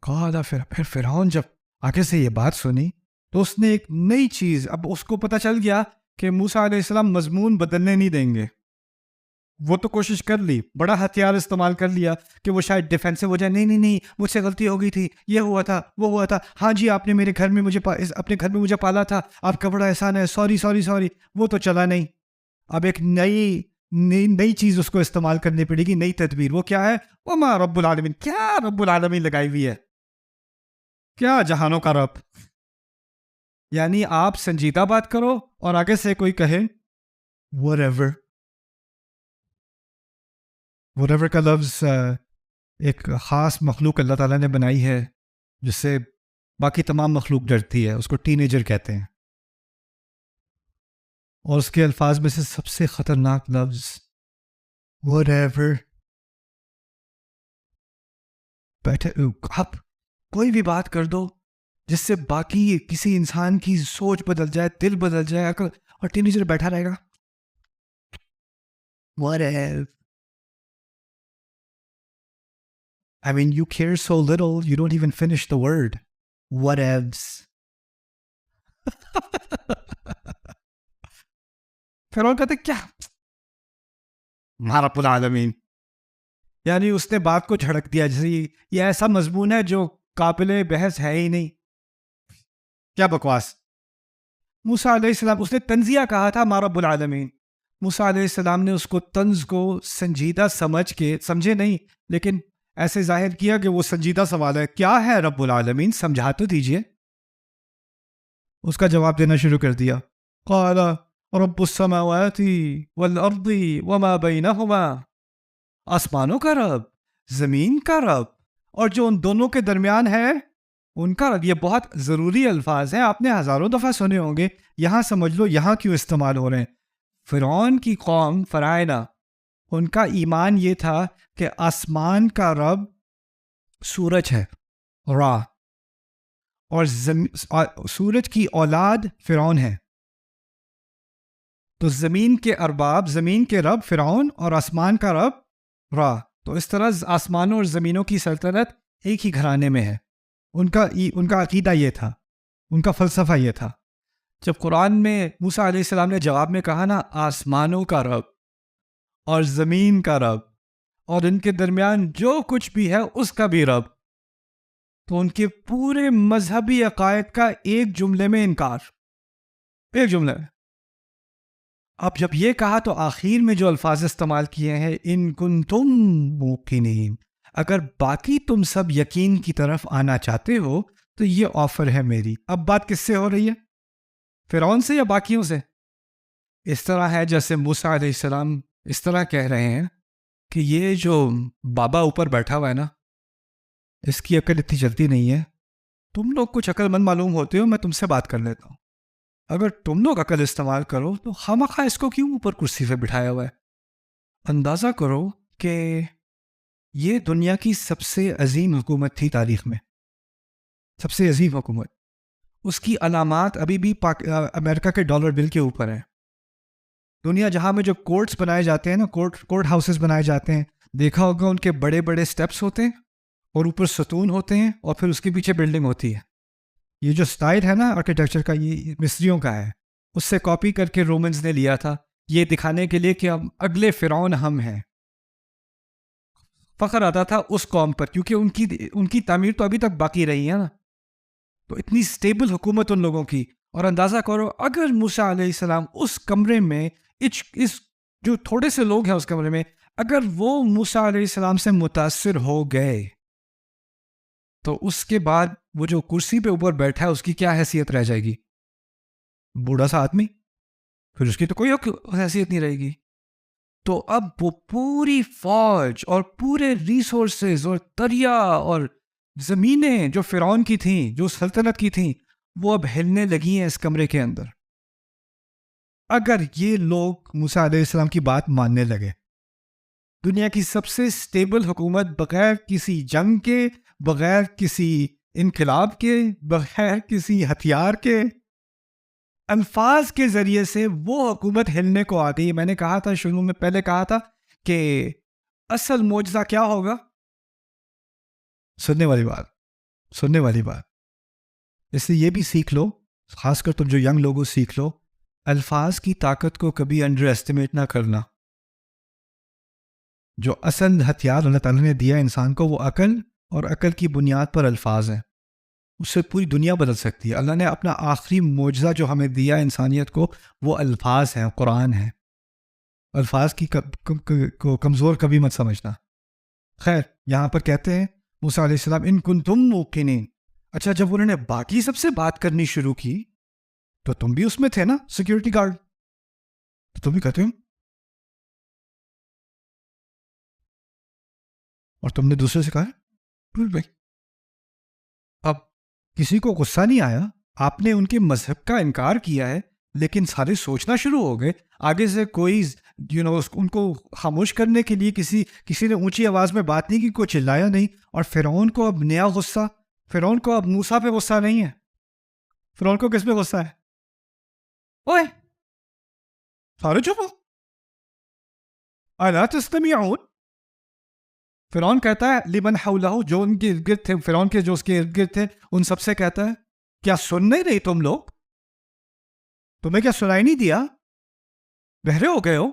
کہا پھر فرعون جب آگے سے یہ بات سنی تو اس نے ایک نئی چیز، اب اس کو پتہ چل گیا کہ موسیٰ علیہ السلام مضمون بدلنے نہیں دیں گے. وہ تو کوشش کر لی، بڑا ہتھیار استعمال کر لیا کہ وہ شاید ڈیفینسو ہو جائے. نہیں مجھ سے غلطی ہو گئی تھی، یہ ہوا تھا وہ ہوا تھا، ہاں جی آپ نے میرے گھر میں اپنے گھر میں مجھے پالا تھا، آپ کا بڑا احسان ہے، سوری. وہ تو چلا نہیں. اب ایک نئی چیز اس کو استعمال کرنی پڑے گی, نئی تدبیر. وہ کیا ہے؟ وما رب العالمین. کیا رب العالمین لگائی ہوئی ہے؟ کیا جہانوں کا رب؟ یعنی آپ سنجیدہ بات کرو اور آگے سے کوئی کہے whatever. whatever کا لفظ ایک خاص مخلوق اللہ تعالیٰ نے بنائی ہے جس سے باقی تمام مخلوق ڈرتی ہے, اس کو ٹین ایجر کہتے ہیں. اور اس کے الفاظ میں سے سب سے خطرناک لفظ whatever. بیٹھے آپ کوئی بھی بات کر دو جس سے باقی کسی انسان کی سوچ بدل جائے, دل بدل جائے, اور ٹین ایجر بیٹھا رہے گا whatever. I mean, you care so little, you don't even finish the word. Whatevs. پھر اور کہتے کیا رب العالمین. یعنی اس نے بات کو جھڑک دیا جیسے یہ ایسا مضمون ہے جو قابل بحث ہے ہی نہیں. کیا بکواس. موسیٰ علیہ السلام, اس نے تنزیہ کہا تھا ما رب العالمین. موسیٰ علیہ السلام نے اس کو طنز کو سنجیدہ سمجھے نہیں, لیکن ایسے ظاہر کیا کہ وہ سنجیدہ سوال ہے. کیا ہے رب العالمین؟ سمجھا تو دیجئے. اس کا جواب دینا شروع کر دیا. قال رب السماوات والارض وما بینہما. آسمانوں کا رب, زمین کا رب, اور جو ان دونوں کے درمیان ہے ان کا رب. یہ بہت ضروری الفاظ ہیں, آپ نے ہزاروں دفعہ سنے ہوں گے. یہاں سمجھ لو یہاں کیوں استعمال ہو رہے ہیں. فرعون کی قوم فرعونہ, ان کا ایمان یہ تھا کہ آسمان کا رب سورج ہے, را, اور سورج کی اولاد فرعون ہے. تو زمین کے ارباب, زمین کے رب فرعون اور آسمان کا رب را. تو اس طرح آسمانوں اور زمینوں کی سلطنت ایک ہی گھرانے میں ہے. ان کا عقیدہ یہ تھا, ان کا فلسفہ یہ تھا. جب قرآن میں موسیٰ علیہ السلام نے جواب میں کہا نا آسمانوں کا رب اور زمین کا رب اور ان کے درمیان جو کچھ بھی ہے اس کا بھی رب, تو ان کے پورے مذہبی عقائد کا ایک جملے میں انکار, ایک جملے میں. اب جب یہ کہا تو آخر میں جو الفاظ استعمال کیے ہیں ان کنتم موقنین, اگر باقی تم سب یقین کی طرف آنا چاہتے ہو تو یہ آفر ہے میری. اب بات کس سے ہو رہی ہے؟ فرعون سے یا باقیوں سے؟ اس طرح ہے جیسے موسیٰ علیہ السلام اس طرح کہہ رہے ہیں کہ یہ جو بابا اوپر بیٹھا ہوا ہے نا, اس کی عقل اتنی چلتی نہیں ہے. تم لوگ کچھ عقل مند معلوم ہوتے ہو, میں تم سے بات کر لیتا ہوں. اگر تم لوگ عقل استعمال کرو تو خامخواہ اس کو کیوں اوپر کرسی پہ بٹھایا ہوا ہے؟ اندازہ کرو کہ یہ دنیا کی سب سے عظیم حکومت تھی تاریخ میں, سب سے عظیم حکومت. اس کی علامات ابھی بھی امریکہ کے ڈالر بل کے اوپر ہیں. دنیا جہاں میں جو کورٹس بنائے جاتے ہیں نا, کورٹ ہاؤسز بنائے جاتے ہیں, دیکھا ہوگا ان کے بڑے بڑے سٹیپس ہوتے ہیں اور اوپر ستون ہوتے ہیں اور پھر اس کے پیچھے بلڈنگ ہوتی ہے. یہ جو سٹائل ہے نا آرکیٹیکچر کا, یہ مصریوں کا ہے. اس سے کاپی کر کے رومنز نے لیا تھا, یہ دکھانے کے لیے کہ ہم اگلے فرعون ہم ہیں. فخر آتا تھا اس قوم پر کیونکہ ان کی تعمیر تو ابھی تک باقی رہی ہے نا. تو اتنی سٹیبل حکومت ان لوگوں کی. اور اندازہ کرو اگر موسیٰ علیہ السلام اس کمرے میں, اس جو تھوڑے سے لوگ ہیں اس کمرے میں, اگر وہ موسیٰ علیہ السلام سے متاثر ہو گئے تو اس کے بعد وہ جو کرسی پہ اوپر بیٹھا ہے اس کی کیا حیثیت رہ جائے گی؟ بوڑھا سا آدمی, پھر اس کی تو کوئی حیثیت نہیں رہے گی. تو اب وہ پوری فوج اور پورے ریسورسز اور دریا اور زمینیں جو فرعون کی تھیں, جو سلطنت کی تھیں, وہ اب ہلنے لگی ہیں اس کمرے کے اندر. اگر یہ لوگ موسیٰ علیہ السلام کی بات ماننے لگے, دنیا کی سب سے سٹیبل حکومت, بغیر کسی جنگ کے, بغیر کسی انقلاب کے, بغیر کسی ہتھیار کے, الفاظ کے ذریعے سے وہ حکومت ہلنے کو آ گئی. میں نے کہا تھا شروع میں, پہلے کہا تھا کہ اصل معجزہ کیا ہوگا؟ سننے والی بات. اس لیے یہ بھی سیکھ لو, خاص کر تم جو ینگ لوگوں سیکھ لو, الفاظ کی طاقت کو کبھی انڈر ایسٹیمیٹ نہ کرنا. جو اصل ہتھیار اللہ تعالیٰ نے دیا انسان کو وہ عقل, اور عقل کی بنیاد پر الفاظ ہیں. اس سے پوری دنیا بدل سکتی ہے. اللہ نے اپنا آخری معجزہ جو ہمیں دیا انسانیت کو وہ الفاظ ہیں, قرآن ہے. الفاظ کی کو کمزور کبھی مت سمجھنا. خیر یہاں پر کہتے ہیں موسیٰ علیہ السلام ان کنتم موقنین. اچھا جب انہوں نے باقی سب سے بات کرنی شروع کی تو تم بھی اس میں تھے نا سیکیورٹی گارڈ, تو تم بھی کہتے ہو اور تم نے دوسرے سے کہا بھائی. اب کسی کو غصہ نہیں آیا, آپ نے ان کے مذہب کا انکار کیا ہے, لیکن سارے سوچنا شروع ہو گئے. آگے سے کوئی ان کو خاموش کرنے کے لیے کسی نے اونچی آواز میں بات نہیں کی, کوئی چلایا نہیں. اور فرعون کو اب نیا غصہ, فرعون کو اب موسیٰ پہ غصہ نہیں ہے, فرعون کو کس پہ غصہ ہے؟ اوئے سارے چپ ہو, الا تستمعون. فرعون کہتا ہے لمن حولہ, جو ان کے ارد گرد تھے, فرعون کے جو اس کے ارد گرد تھے ان سب سے کہتا ہے کیا سن نہیں رہی تم لوگ؟ تمہیں کیا سنائی نہیں دیا؟ بہرے ہو گئے ہو؟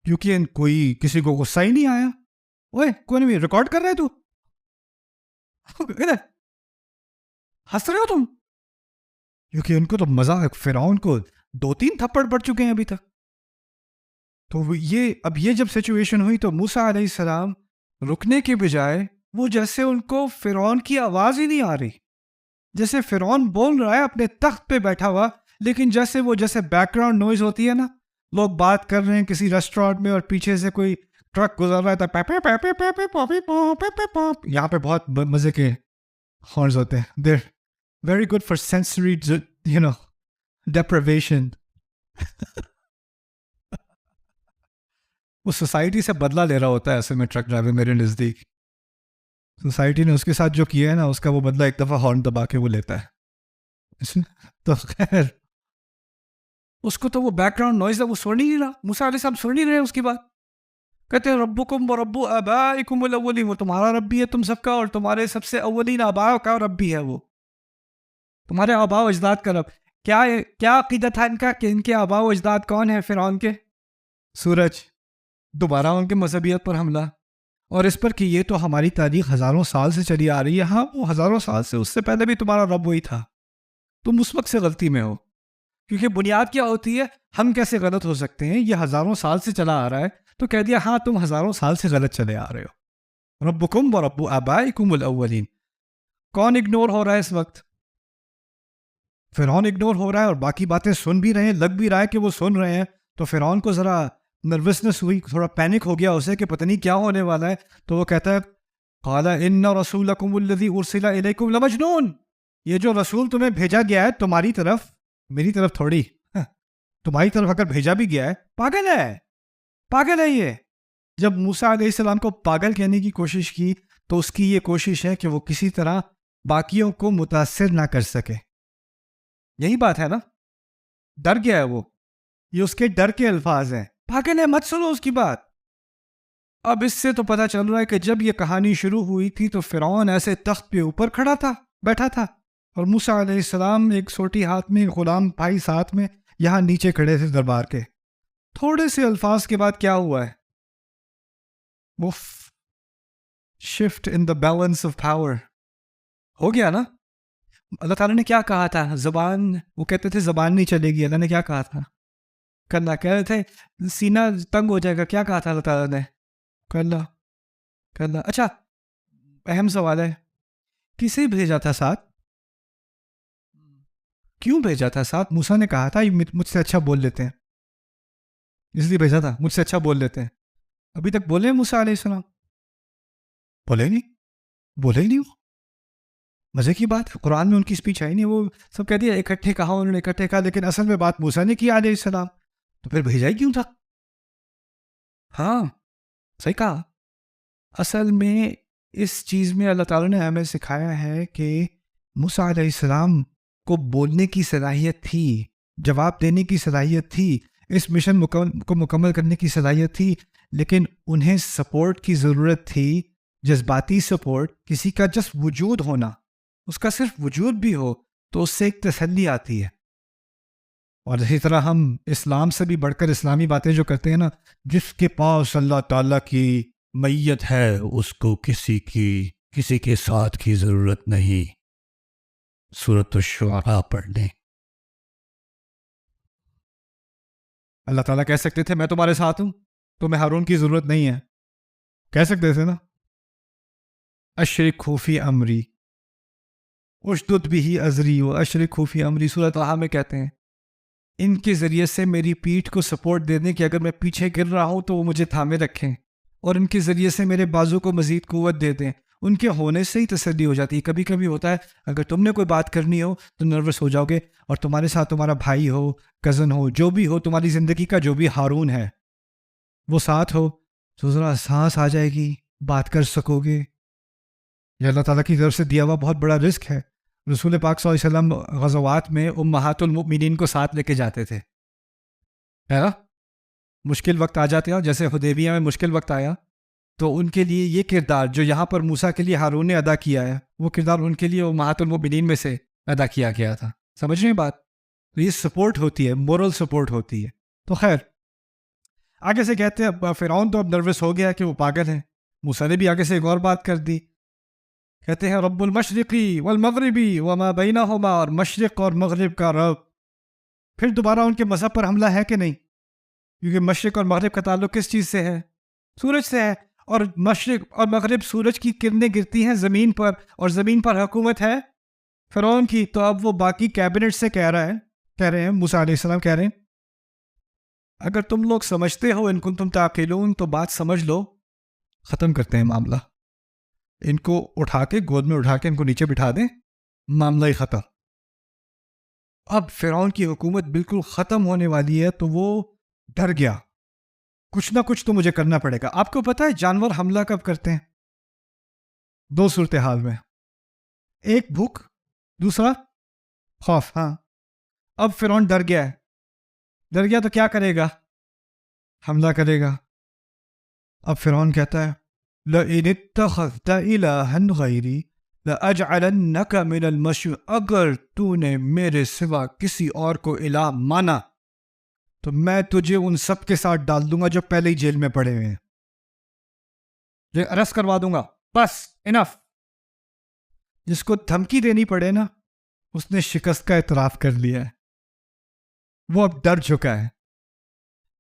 کیونکہ کوئی کسی کو غصہ ہی نہیں آیا. اوئے کوئی نہیں ریکارڈ کر رہے تو ہنس رہے ہو تم؟ کیونکہ ان کو تو مزہ, فرعون کو 2-3 تھپڑ پڑ چکے ہیں ابھی تک. تو اب یہ جب سچویشن ہوئی تو موسیٰ علیہ السلام رکنے کے بجائے وہ جیسے ان کو فرعون کی آواز ہی نہیں آ رہی, جیسے فرعون بول رہا ہے اپنے تخت پہ بیٹھا ہوا, لیکن جیسے بیک گراؤنڈ نوائز ہوتی ہے نا, لوگ بات کر رہے ہیں کسی ریسٹورینٹ میں اور پیچھے سے کوئی ٹرک گزر رہا ہے, یہاں پہ بہت مزے کے ہارنز ہوتے ہیں, they're very good for sensory deprivation. وہ سوسائٹی سے بدلہ لے رہا ہوتا ہے اصل میں ٹرک ڈرائیور میرے نزدیک. سوسائٹی نے اس کے ساتھ جو کیا ہے نا, اس کا وہ بدلہ ایک دفعہ ہارن دبا کے وہ لیتا ہے. تو خیر اس کو تو وہ بیک گراؤنڈ نوائز ہے وہ سن ہی نہیں رہا, موسیٰ علیہ السلام سن نہیں رہے اس کی بات. کہتے ہیں ربکم ورب آبائکم الاولین, وہ تمہارا رب بھی ہے تم سب کا, اور تمہارے سب سے اولین آباء کا رب بھی ہے, وہ تمہارے آباء و اجداد کا رب. کیا عقیدہ تھا ان کا کہ ان کے آباء و اجداد کون ہیں فرعون کے؟ سورج. دوبارہ ان کے مذہبیت پر حملہ, اور اس پر کہ یہ تو ہماری تاریخ ہزاروں سال سے چلی آ رہی ہے. ہاں وہ ہزاروں سال سے, اس سے پہلے بھی تمہارا رب وہی تھا, تم اس وقت سے غلطی میں ہو. کیونکہ بنیاد کیا ہوتی ہے, ہم کیسے غلط ہو سکتے ہیں, یہ ہزاروں سال سے چلا آ رہا ہے, تو کہہ دیا ہاں تم ہزاروں سال سے غلط چلے آ رہے ہو. ربکم ورب آبائکم الاولین. کون اگنور ہو رہا ہے اس وقت؟ فرعون اگنور ہو رہا ہے, اور باقی باتیں سن بھی رہے ہیں, لگ بھی رہا ہے کہ وہ سن رہے ہیں. تو فرعون کو ذرا نروسنس ہوئی, تھوڑا پینک ہو گیا اسے کہ پتہ نہیں کیا ہونے والا ہے. تو وہ کہتا ہے قال ان رسولکم الذی ارسل الیکم لمجنون, یہ جو رسول تمہیں بھیجا گیا ہے تمہاری طرف, میری طرف تھوڑی, تمہاری طرف اگر بھیجا بھی گیا ہے, پاگل ہے, پاگل ہے یہ. جب موسیٰ علیہ السلام کو پاگل کہنے کی کوشش کی تو اس کی یہ کوشش ہے کہ وہ کسی طرح باقیوں کو متاثر نہ کر سکے. یہی بات ہے نا, ڈر گیا ہے وہ, یہ اس کے ڈر کے الفاظ ہیں. پاگل ہے, مت سنو اس کی بات. اب اس سے تو پتہ چل رہا ہے کہ جب یہ کہانی شروع ہوئی تھی تو فرعون ایسے تخت پہ اوپر کھڑا تھا, بیٹھا تھا, اور موسیٰ علیہ السلام ایک سوٹی ہاتھ میں, غلام بھائی ساتھ میں, یہاں نیچے کھڑے تھے دربار کے. تھوڑے سے الفاظ کے بعد کیا ہوا ہے, وہ shift in the balance of power ہو گیا نا. اللہ تعالیٰ نے کیا کہا تھا, زبان, وہ کہتے تھے زبان نہیں چلے گی, اللہ نے کیا کہا تھا, کرنا, کہہ رہے تھے سینہ تنگ ہو جائے گا, کیا کہا تھا اللہ تعالیٰ نے, کرنا. اچھا اہم سوال ہے, کسے بھیجا تھا ساتھ, کیوں بھیجا تھا ساتھ؟ موسیٰ نے کہا تھا مجھ سے اچھا بول لیتے ہیں, اس لیے بھیجا تھا, مجھ سے اچھا بول لیتے ہیں. ابھی تک بولے موسیٰ علیہ السلام؟ بولے ہی نہیں. وہ مزے کی بات, قرآن میں ان کی اسپیچ آئی نہیں, وہ سب کہہ دیا اکٹھے کہا, انہوں نے اکٹھے کہا, لیکن اصل میں بات موسیٰ نے کی علیہ السلام, تو پھر بھیجا ہی کیوں تھا؟ ہاں صحیح کہا. اصل میں اس چیز میں اللہ تعالیٰ نے ہمیں سکھایا ہے کہ موسیٰ علیہ السلام کو بولنے کی صلاحیت تھی, جواب دینے کی صلاحیت تھی, اس مشن کو مکمل کرنے کی صلاحیت تھی, لیکن انہیں سپورٹ کی ضرورت تھی, جذباتی سپورٹ. کسی کا جس وجود ہونا, اس کا صرف وجود بھی ہو تو اس سے ایک تسلی آتی ہے. اور اسی طرح ہم اسلام سے بھی بڑھ کر اسلامی باتیں جو کرتے ہیں نا, جس کے پاس اللہ تعالیٰ کی میت ہے اس کو کسی کے ساتھ کی ضرورت نہیں. سورۃ الشعراء پڑھ لیں. اللہ تعالیٰ کہہ سکتے تھے میں تمہارے ساتھ ہوں، تمہیں ہارون کی ضرورت نہیں ہے، کہہ سکتے تھے نا. اشرک فی امری اشدد بھی ازری و اشرک فی امری، سورۃ طٰہٰ میں کہتے ہیں ان کے ذریعے سے میری پیٹھ کو سپورٹ دے دیں کہ اگر میں پیچھے گر رہا ہوں تو وہ مجھے تھامے رکھیں، اور ان کے ذریعے سے میرے بازو کو مزید قوت دے دیں. ان کے ہونے سے ہی تسلی ہو جاتی ہے. کبھی کبھی ہوتا ہے اگر تم نے کوئی بات کرنی ہو تو نروس ہو جاؤ گے، اور تمہارے ساتھ تمہارا بھائی ہو، کزن ہو، جو بھی ہو تمہاری زندگی کا جو بھی ہارون ہے وہ ساتھ ہو تو ذرا سانس آ جائے گی، بات کر سکو گے. یہ اللہ تعالیٰ کی طرف سے دیا ہوا بہت بڑا رزق ہے. رسول پاک صلی اللہ علیہ وسلم غزوات میں امہات المؤمنین کو ساتھ لے کے جاتے تھے، ہے نا؟ مشکل وقت آ جاتے ہیں، جیسے حدیبیہ میں مشکل وقت آیا تو ان کے لیے یہ کردار جو یہاں پر موسیٰ کے لیے ہارون نے ادا کیا ہے، وہ کردار ان کے لیے امہات المؤمنین میں سے ادا کیا گیا تھا. سمجھ رہے ہیں بات؟ تو یہ سپورٹ ہوتی ہے، مورل سپورٹ ہوتی ہے. تو خیر آگے سے کہتے ہیں اب فرعون تو اب نروس ہو گیا کہ وہ پاگل ہیں. موسیٰ نے بھی آگے سے ایک اور بات کر دی، کہتے ہیں رب المشرقی والمغربی وما بینہما، اور مشرق اور مغرب کا رب. پھر دوبارہ ان کے مذہب پر حملہ ہے کہ نہیں؟ کیونکہ مشرق اور مغرب کا تعلق کس چیز سے ہے؟ سورج سے ہے، اور مشرق اور مغرب سورج کی کرنیں گرتی ہیں زمین پر، اور زمین پر حکومت ہے فرعون کی. تو اب وہ باقی کیبنٹ سے کہہ رہے ہیں موسیٰ علیہ السلام کہہ رہے ہیں اگر تم لوگ سمجھتے ہو ان کنتم تعقلون تو بات سمجھ لو، ختم کرتے ہیں معاملہ. ان کو اٹھا کے گود میں اٹھا کے ان کو نیچے بٹھا دیں، معاملہ ہی ختم. اب فرعون کی حکومت بالکل ختم ہونے والی ہے تو وہ ڈر گیا، کچھ نہ کچھ تو مجھے کرنا پڑے گا. آپ کو پتہ ہے جانور حملہ کب کرتے ہیں؟ دو صورتحال میں، ایک بھوک، دوسرا خوف. ہاں اب فرعون ڈر گیا تو کیا کرے گا؟ حملہ کرے گا. اب فرعون کہتا ہے لَإِنِ اتَّخَذْتَ إِلَٰهًا غَيْرِي لَأَجْعَلَنَّكَ مِنَ الْمَسْجُونِينَ، اگر تو نے میرے سوا کسی اور کو الہ مانا تو میں تجھے ان سب کے ساتھ ڈال دوں گا جو پہلے ہی جیل میں پڑے ہوئے ہیں، جو ارسٹ کروا دوں گا. بس انف. جس کو دھمکی دینی پڑے نا اس نے شکست کا اعتراف کر لیا ہے، وہ اب ڈر چکا ہے.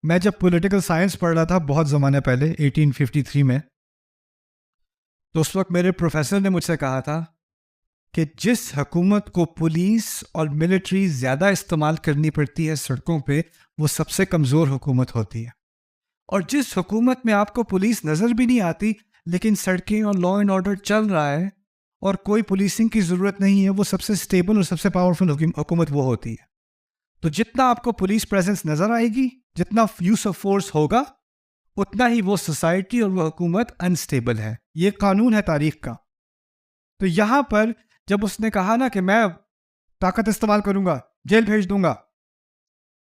میں جب پولیٹیکل سائنس پڑھ رہا تھا بہت زمانے پہلے 1853 میں، تو اس وقت میرے پروفیسر نے مجھ سے کہا تھا کہ جس حکومت کو پولیس اور ملٹری زیادہ استعمال کرنی پڑتی ہے سڑکوں پہ، وہ سب سے کمزور حکومت ہوتی ہے. اور جس حکومت میں آپ کو پولیس نظر بھی نہیں آتی لیکن سڑکیں اور لا اینڈ آرڈر چل رہا ہے اور کوئی پولیسنگ کی ضرورت نہیں ہے، وہ سب سے اسٹیبل اور سب سے پاورفل حکومت وہ ہوتی ہے. تو جتنا آپ کو پولیس پریزنس نظر آئے گی، جتنا یوز آف فورس ہوگا، اتنا ہی وہ سوسائٹی اور وہ حکومت انسٹیبل ہے. یہ قانون ہے تاریخ کا. تو یہاں پر جب اس نے کہا نا کہ میں طاقت استعمال کروں گا، جیل بھیج دوں گا،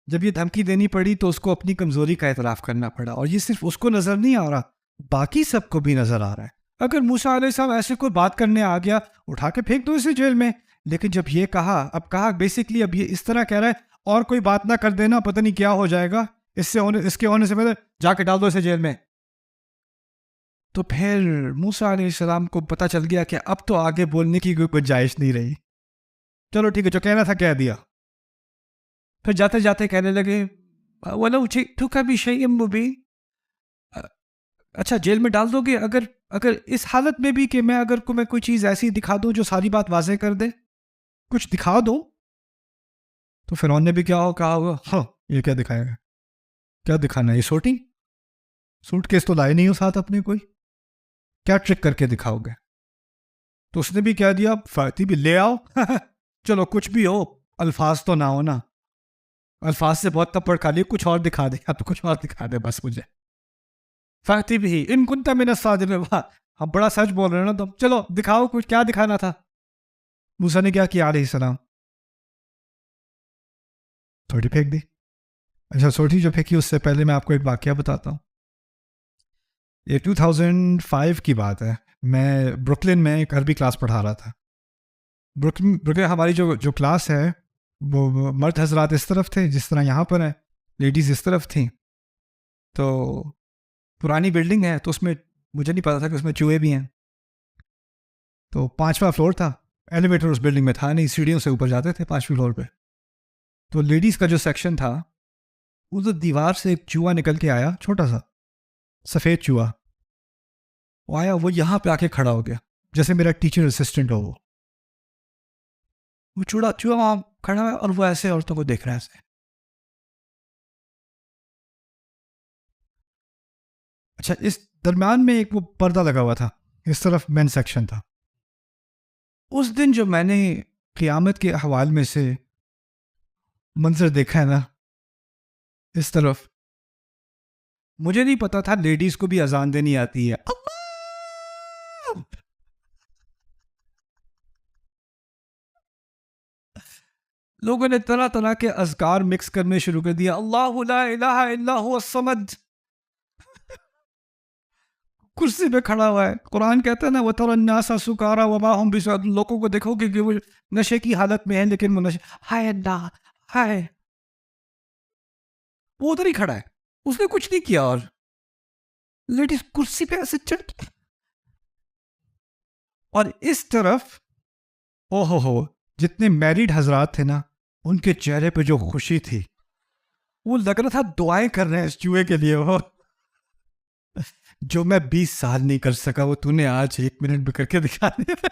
جب یہ دھمکی دینی پڑی تو اس کو اپنی کمزوری کا اعتراف کرنا پڑا. اور یہ صرف اس کو نظر نہیں آ رہا، باقی سب کو بھی نظر آ رہا ہے. اگر موسیٰ علیہ السلام ایسے کوئی بات کرنے آ گیا، اٹھا کے پھینک دو اسے جیل میں. لیکن جب یہ کہا بیسکلی اب یہ اس طرح کہہ رہا ہے اور کوئی بات نہ کر دینا، پتہ نہیں کیا ہو جائے گا، اس کے ہونے سے پہلے جا کے ڈال دو اسے جیل میں. تو پھر موسیٰ علیہ السلام کو پتہ چل گیا کہ اب تو آگے بولنے کی کوئی گنجائش نہیں رہی. چلو ٹھیک ہے، جو کہنا تھا کہہ دیا. پھر جاتے جاتے کہنے لگے وَلَوْ جِئْتُكَ بِشَيْءٍ مُبِينٍ، اچھا جیل میں ڈال دو گے اگر اس حالت میں بھی کہ میں اگر میں کوئی چیز ایسی دکھا دوں جو ساری بات واضح کر دے، کچھ دکھا دو. تو فرعون نے بھی کہا ہوگا ہاں یہ کیا دکھائے گا، کیا دکھانا ہے، یہ سوٹ کیس تو لائے نہیں ہو ساتھ اپنے، کوئی کیا ٹرک کر کے دکھاؤ گے. تو اس نے بھی کہہ دیا فاتی بھی لے آؤ چلو کچھ بھی ہو، الفاظ تو نہ ہو نا، الفاظ سے بہت تپڑ کھا لی، کچھ اور دکھا دے، اب کچھ اور دکھا دے بس مجھے. فاتی بھی ان کنت من الصادقین، ہم بڑا سچ بول رہے ہیں نا تم، چلو دکھاؤ کچھ، کیا دکھانا تھا. موسیٰ نے کیا کیا علیہ السلام؟ سوٹی پھینک دی. اچھا سوٹی جو پھینکی اس سے پہلے میں آپ کو ایک واقعہ بتاتا ہوں. یہ 2005 کی بات ہے. میں بروکلن میں ایک عربی کلاس پڑھا رہا تھا. بروکلن ہماری جو کلاس ہے وہ مرد حضرات اس طرف تھے جس طرح یہاں پر ہیں، لیڈیز اس طرف تھیں. تو پرانی بلڈنگ ہے تو اس میں مجھے نہیں پتا تھا کہ اس میں چوہے بھی ہیں. تو 5واں فلور تھا، ایلیویٹر اس بلڈنگ میں تھا نہیں، سیڑھیوں سے اوپر جاتے تھے 5ویں فلور پہ. تو لیڈیز کا جو سیکشن تھا ادھر دیوار سے ایک چوہا نکل کے آیا، چھوٹا سا سفید چوہا. وہ آیا، وہ یہاں پہ آ کے کھڑا ہو گیا جیسے میرا ٹیچر اسسٹنٹ ہو. وہ چوہا وہاں کھڑا ہے اور وہ ایسے عورتوں کو دیکھ رہا ہے ایسے. اچھا، اس درمیان میں ایک وہ پردہ لگا ہوا تھا، اس طرف مین سیکشن تھا. اس دن جو میں نے قیامت کے احوال میں سے منظر دیکھا ہے نا، اس طرف مجھے نہیں پتا تھا لیڈیز کو بھی اذان دینی آتی ہے. لوگوں نے طرح طرح کے اذکار مکس کرنے شروع کر دیا. اللہ لا الہ الا هو الصمد. کرسی پہ کھڑا ہوا ہے. قرآن کہتا ہے نا وَتَرَى النَّاسَ سُكَارَىٰ وَمَا هُمْ بِسُكَارَىٰ. لوگوں کو دیکھو کہ وہ نشے کی حالت میں ہیں لیکن وہ نشے. ہائے اللہ ہائے. وہ ادھر ہی کھڑا ہے، اس نے کچھ نہیں کیا. اور لیڈیز کرسی پہ ایسے چڑھ کے، اور اس طرف او ہو جتنے میریڈ حضرات تھے نا، ان کے چہرے پہ جو خوشی تھی، وہ لگ رہا تھا دعائیں کر رہے ہیں اس چوہے کے لیے. وہ جو میں 20 سال نہیں کر سکا وہ تو نے آج 1 منٹ میں کر کے دکھا دیا.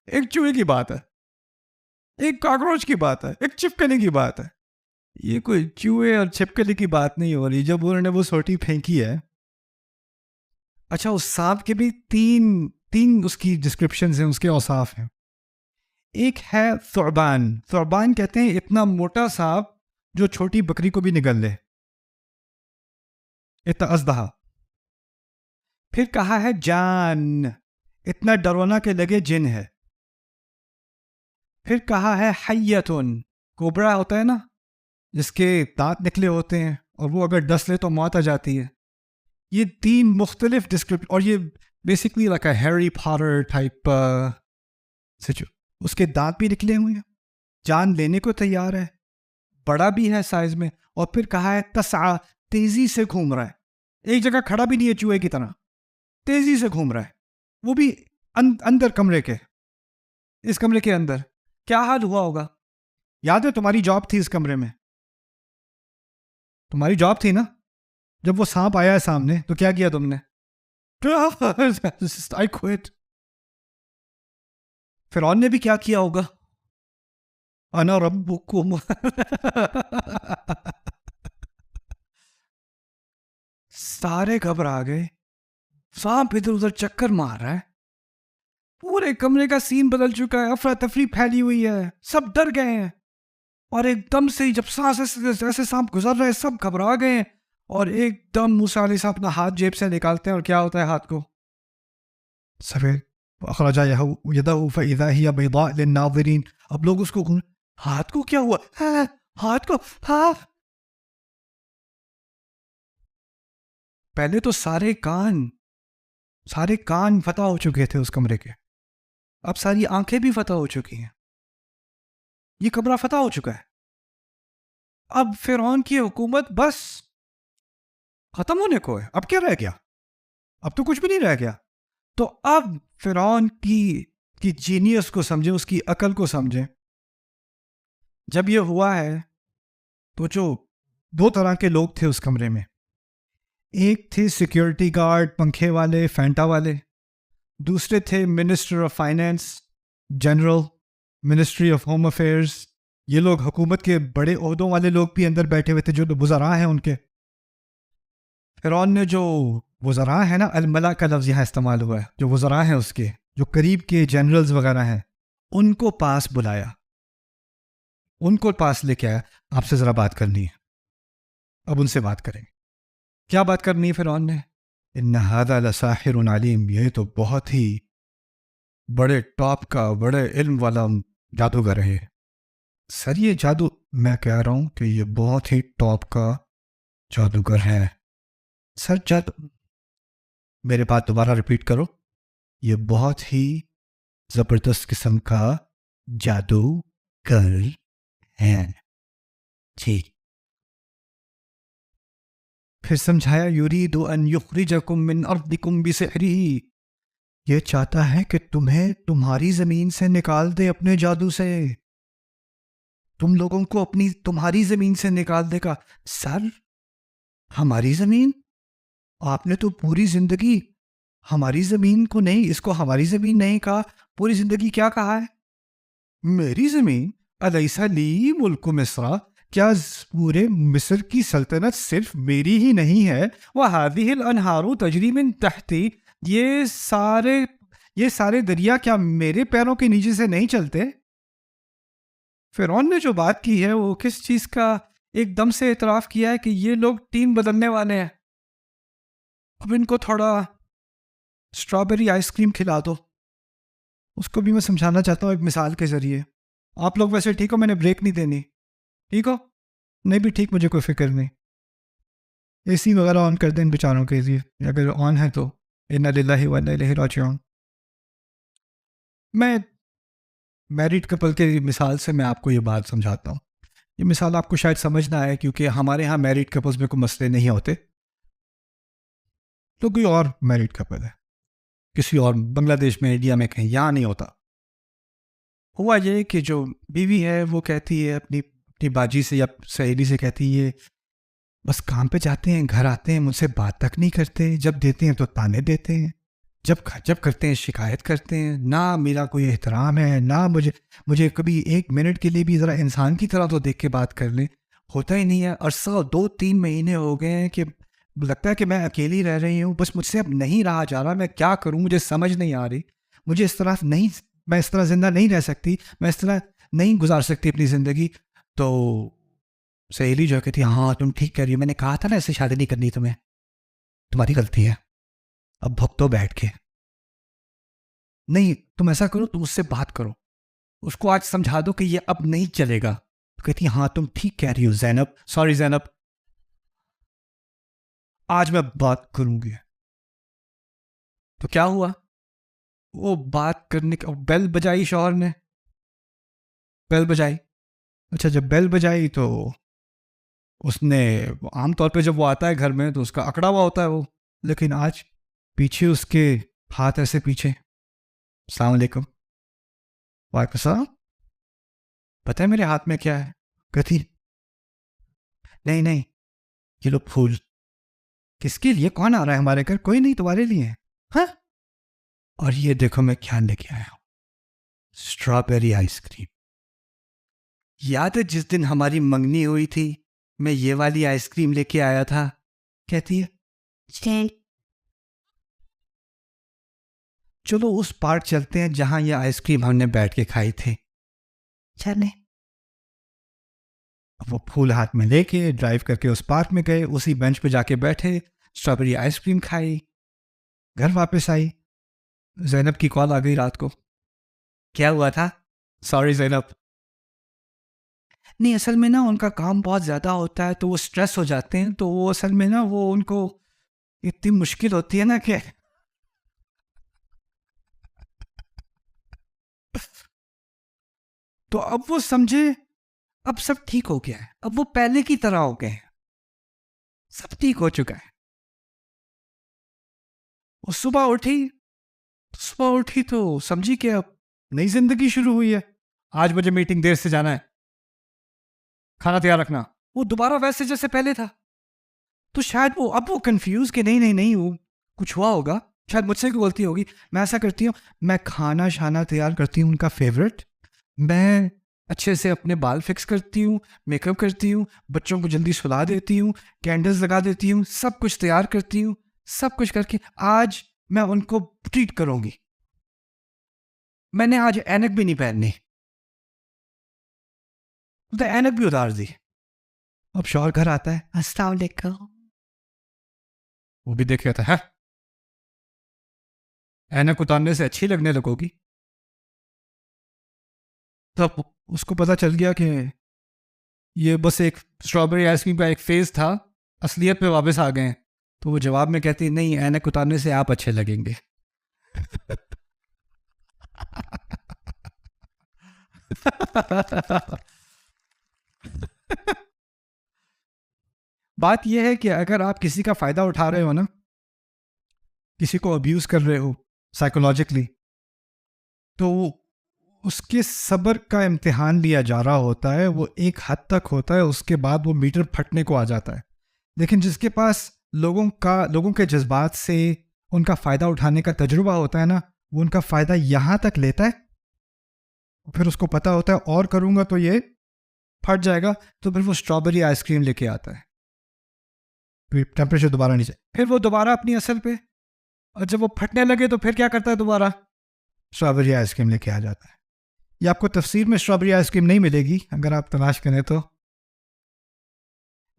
ایک چوہے کی بات ہے، ایک کاکروچ کی بات ہے، ایک چپکلی کی بات ہے. یہ کوئی چوہے اور چھپکلی کی بات نہیں ہو رہی جب انہوں نے وہ سوٹی پھینکی ہے. اچھا، اس سانپ کے بھی تین اس کی ڈسکرپشنز ہیں، اس کے اوصاف ہیں. ایک ہے ثعبان. ثعبان کہتے ہیں اتنا موٹا سانپ جو چھوٹی بکری کو بھی نگل لے، اتنا ازدہا. پھر کہا ہے جان، اتنا ڈرونا کہ لگے جن ہے. پھر کہا ہے حیتن. کوبرا ہوتا ہے نا جس کے دانت نکلے ہوتے ہیں اور وہ اگر ڈس لے تو موت آ جاتی ہے. یہ 3 مختلف ڈسکرپشن، اور یہ basically like a Harry Potter type سچو. اس کے دانت بھی نکلے ہوئے ہیں، جان لینے کو تیار ہے، بڑا بھی ہے سائز میں. اور پھر کہا ہے تسعى، تیزی سے گھوم رہا ہے. ایک جگہ کھڑا بھی نہیں ہے چوہے کی طرح، تیزی سے گھوم رہا ہے. وہ بھی اندر کمرے کے، اس کمرے کے اندر. کیا حال ہوا ہوگا؟ یاد ہے تمہاری جاب تھی اس کمرے میں، تمہاری جاب تھی نا. جب وہ سانپ آیا ہے سامنے تو کیا کیا تم نے؟ I quit. فرعون نے بھی کیا کیا ہوگا؟ انا ربکم. سارے گھبرا گئے. سانپ ادھر ادھر چکر مار رہا ہے، پورے کمرے کا سین بدل چکا ہے، افراتفری پھیلی ہوئی ہے، سب ڈر گئے ہیں. اور ایک دم سے جب سانس ایسے سانپ گزر رہے، سب گھبرا گئے ہیں. اور ایک دم موسیٰ علیہ السلام اپنا ہاتھ جیب سے نکالتے ہیں، اور کیا ہوتا ہے ہاتھ کو؟ سفید. اخرج یدہ فاذا ہی بیضاء للناظرین. اب لوگ اس کو ہاتھ کو کیا ہوا؟ ہاتھ کو پہلے تو سارے کان فتح ہو چکے تھے اس کمرے کے، اب ساری آنکھیں بھی فتح ہو چکی ہیں. یہ کمرہ فتح ہو چکا ہے. اب فرعون کی حکومت بس ختم ہونے کو ہے. اب کیا رہ گیا؟ اب تو کچھ بھی نہیں رہ گیا. تو اب فرعون کی جینیس کو سمجھیں، اس کی عقل کو سمجھیں. جب یہ ہوا ہے تو جو 2 طرح کے لوگ تھے اس کمرے میں، ایک تھے سیکیورٹی گارڈ، پنکھے والے، فینٹا والے. دوسرے تھے minister of finance, general, ministry of home affairs. یہ لوگ حکومت کے بڑے عہدوں والے لوگ بھی اندر بیٹھے ہوئے تھے، جو وزراء ہیں ان کے. فرعون نے جو وزراء ہیں نا، الملا کا لفظ یہاں استعمال ہوا ہے، جو وزراء ہیں اس کے، جو قریب کے جنرلز وغیرہ ہیں، ان کو پاس بلایا، ان کو پاس لے کے آیا. آپ سے ذرا بات کرنی ہے. اب ان سے بات کریں گے. کیا بات کرنی ہے فرعون نے؟ ان ھذا لساحر علیم. یہ تو بہت ہی بڑے ٹاپ کا، بڑے علم والا جادوگر ہے. سر یہ جادو، میں کہہ رہا ہوں کہ یہ بہت ہی ٹاپ کا جادوگر ہے. سر جادو، میرے بات دوبارہ ریپیٹ کرو. یہ بہت ہی زبردست قسم کا جادوگر ہے. ٹھیک. پھر سمجھایا یرید ان یخرجکم من ارضکم بسحرہ. یہ چاہتا ہے کہ تمہیں تمہاری زمین سے نکال دے اپنے جادو سے. تم لوگوں کو اپنی تمہاری زمین سے نکال دے گا. سر ہماری زمین؟ آپ نے تو پوری زندگی ہماری زمین کو نہیں، اس کو ہماری زمین نہیں کہا، پوری زندگی کیا کہا ہے؟ میری زمین؟ الیس لی ملک مصر؟ کیا پورے مصر کی سلطنت صرف میری ہی نہیں ہے؟ وہذہ الانہار تجری من تحتی، یہ سارے دریا کیا میرے پیروں کے نیچے سے نہیں چلتے؟ فرعون نے جو بات کی ہے وہ کس چیز کا ایک دم سے اعتراف کیا ہے کہ یہ لوگ ٹیم بدلنے والے ہیں. اب ان کو تھوڑا اسٹرابیری آئس کریم کھلا دو. اس کو بھی میں سمجھانا چاہتا ہوں ایک مثال کے ذریعے. آپ لوگ ویسے ٹھیک ہو، میں نے بریک نہیں دینی، ٹھیک ہو؟ نہیں بھی ٹھیک، مجھے کوئی فکر نہیں. اے سی وغیرہ آن کر دیں ان بیچاروں کے لیے، اگر آن ہے تو. انا للہ و انا الیہ راجعون. میں میریڈ کپل کے مثال سے میں آپ کو یہ بات سمجھاتا ہوں. یہ مثال آپ کو شاید سمجھ نہ آئے کیونکہ ہمارے ہاں میریڈ کپلز میں کوئی مسئلے نہیں ہوتے. تو کوئی اور میریڈ کپل ہے کسی اور بنگلہ دیش میں، انڈیا میں، کہیں، یہاں نہیں ہوتا. ہوا یہ کہ جو بیوی ہے وہ کہتی ہے اپنی باجی سے یا سہیلی سے، کہتی ہے بس کام پہ جاتے ہیں، گھر آتے ہیں، مجھ سے بات تک نہیں کرتے، جب دیتے ہیں تو تانے دیتے ہیں، جب کرتے ہیں شکایت کرتے ہیں، نہ میرا کوئی احترام ہے، نہ مجھے کبھی ایک منٹ کے لیے بھی ذرا انسان کی طرح تو دیکھ کے بات کر لیں. ہوتا ہی نہیں ہے. عرصہ 2-3 مہینے ہو گئے ہیں کہ لگتا ہے کہ میں اکیلی رہ رہی ہوں، بس مجھ سے اب نہیں رہا جا رہا، میں کیا کروں، مجھے سمجھ نہیں آ رہی، مجھے اس طرح نہیں، میں اس طرح زندہ نہیں رہ سکتی، میں اس طرح نہیں گزار سکتی اپنی زندگی. تو سہیلی جو کہتی ہے ہاں تم ٹھیک کہہ رہی ہو، میں نے کہا تھا نا ایسے شادی نہیں کرنی تمہیں، تمہاری غلطی ہے، اب بھگتو بیٹھ کے. نہیں تم ایسا کرو، تم اس سے بات کرو، اس کو آج سمجھا دو کہ یہ اب نہیں چلے گا. تو کہتی ہاں تم ٹھیک کہہ رہی ہو زینب، سوری زینب، آج میں بات کروں گی. تو کیا ہوا؟ وہ بات کرنے کا بیل بجائی، شوہر نے بیل بجائی. اچھا جب بیل بجائی تو اس نے، عام طور پہ جب وہ آتا ہے گھر میں تو اس کا اکڑا ہوا ہوتا ہے وہ، لیکن آج پیچھے اس کے ہاتھ ایسے پیچھے، السلام علیکم. وعلیکم السلام. پتہ ہے میرے ہاتھ میں کیا ہے؟ کہتی نہیں یہ لو پھول. کس کے لیے؟ کون آ رہا ہے ہمارے گھر؟ کوئی نہیں، تمہارے لیے. ہاں، اور یہ دیکھو میں کیا لے کے آیا ہوں، اسٹرابیری آئس کریم. یاد ہے جس دن ہماری منگنی ہوئی تھی میں یہ والی آئس کریم لے کے آیا تھا؟ کہتی ہے چلو اس پارٹ چلتے ہیں جہاں یہ آئس کریم ہم نے بیٹھ کے کھائی تھی. چلیں. وہ پھول ہاتھ میں لے کے ڈرائیو کر کے اس پارک میں گئے، اسی بینچ پہ جا کے بیٹھے، اسٹرابیری آئس کریم کھائی، گھر واپس آئی. زینب کی کال آ گئی رات کو. کیا ہوا تھا؟ سوری زینب. نہیں اصل میں نا ان کا کام بہت زیادہ ہوتا ہے تو وہ سٹریس ہو جاتے ہیں، تو وہ اصل میں نا وہ ان کو اتنی مشکل ہوتی ہے نا کہ تو اب وہ سمجھے اب سب ٹھیک ہو گیا ہے، اب وہ پہلے کی طرح ہو گئے ہیں، سب ٹھیک ہو چکا ہے. وہ صبح اٹھی تو سمجھی کہ اب نئی زندگی شروع ہوئی ہے. آج مجھے میٹنگ دیر سے جانا ہے، کھانا تیار رکھنا. وہ دوبارہ ویسے جیسے پہلے تھا. تو شاید وہ کنفیوز کہ نہیں وہ کچھ ہوا ہوگا، شاید مجھ سے کوئی غلطی ہوگی. میں ایسا کرتی ہوں، میں کھانا شانا تیار کرتی ہوں ان کا فیوریٹ، میں اچھے سے اپنے بال فکس کرتی ہوں، میک اپ کرتی ہوں، بچوں کو جلدی سلا دیتی ہوں، کینڈلز لگا دیتی ہوں، سب کچھ تیار کرتی ہوں، سب کچھ کر کے آج میں ان کو ٹریٹ کروں گی. میں نے آج اینک بھی نہیں پہننی، اینک بھی اتار دی. اب شوہر گھر آتا ہے، السلام علیکم. وہ بھی دیکھ رہا تھا، اینک اتارنے سے اچھی لگنے لگو گی. تب اس کو پتا چل گیا کہ یہ بس ایک اسٹرابیری آئس کریم کا ایک فیز تھا، اصلیت پہ واپس آ گئے ہیں. تو وہ جواب میں کہتی نہیں، اینک اتارنے سے آپ اچھے لگیں گے. بات یہ ہے کہ اگر آپ کسی کا فائدہ اٹھا رہے ہو نا، کسی کو ابیوز کر رہے ہو سائیکولوجیکلی، تو اس کے صبر کا امتحان لیا جا رہا ہوتا ہے، وہ ایک حد تک ہوتا ہے، اس کے بعد وہ میٹر پھٹنے کو آ جاتا ہے. لیکن جس کے پاس لوگوں کے جذبات سے ان کا فائدہ اٹھانے کا تجربہ ہوتا ہے نا، وہ ان کا فائدہ یہاں تک لیتا ہے، پھر اس کو پتہ ہوتا ہے اور کروں گا تو یہ پھٹ جائے گا، تو پھر وہ اسٹرابیری آئس کریم لے کے آتا ہے. پھر ٹیمپریچر دوبارہ نیچے، پھر وہ دوبارہ اپنی اصل پہ، اور جب وہ پھٹنے لگے تو پھر کیا کرتا ہے، دوبارہ اسٹرابیری آئس کریم لے کے آ جاتا ہے. یہ آپ کو تفسیر میں اسٹرابیری آئس کریم نہیں ملے گی اگر آپ تلاش کریں تو.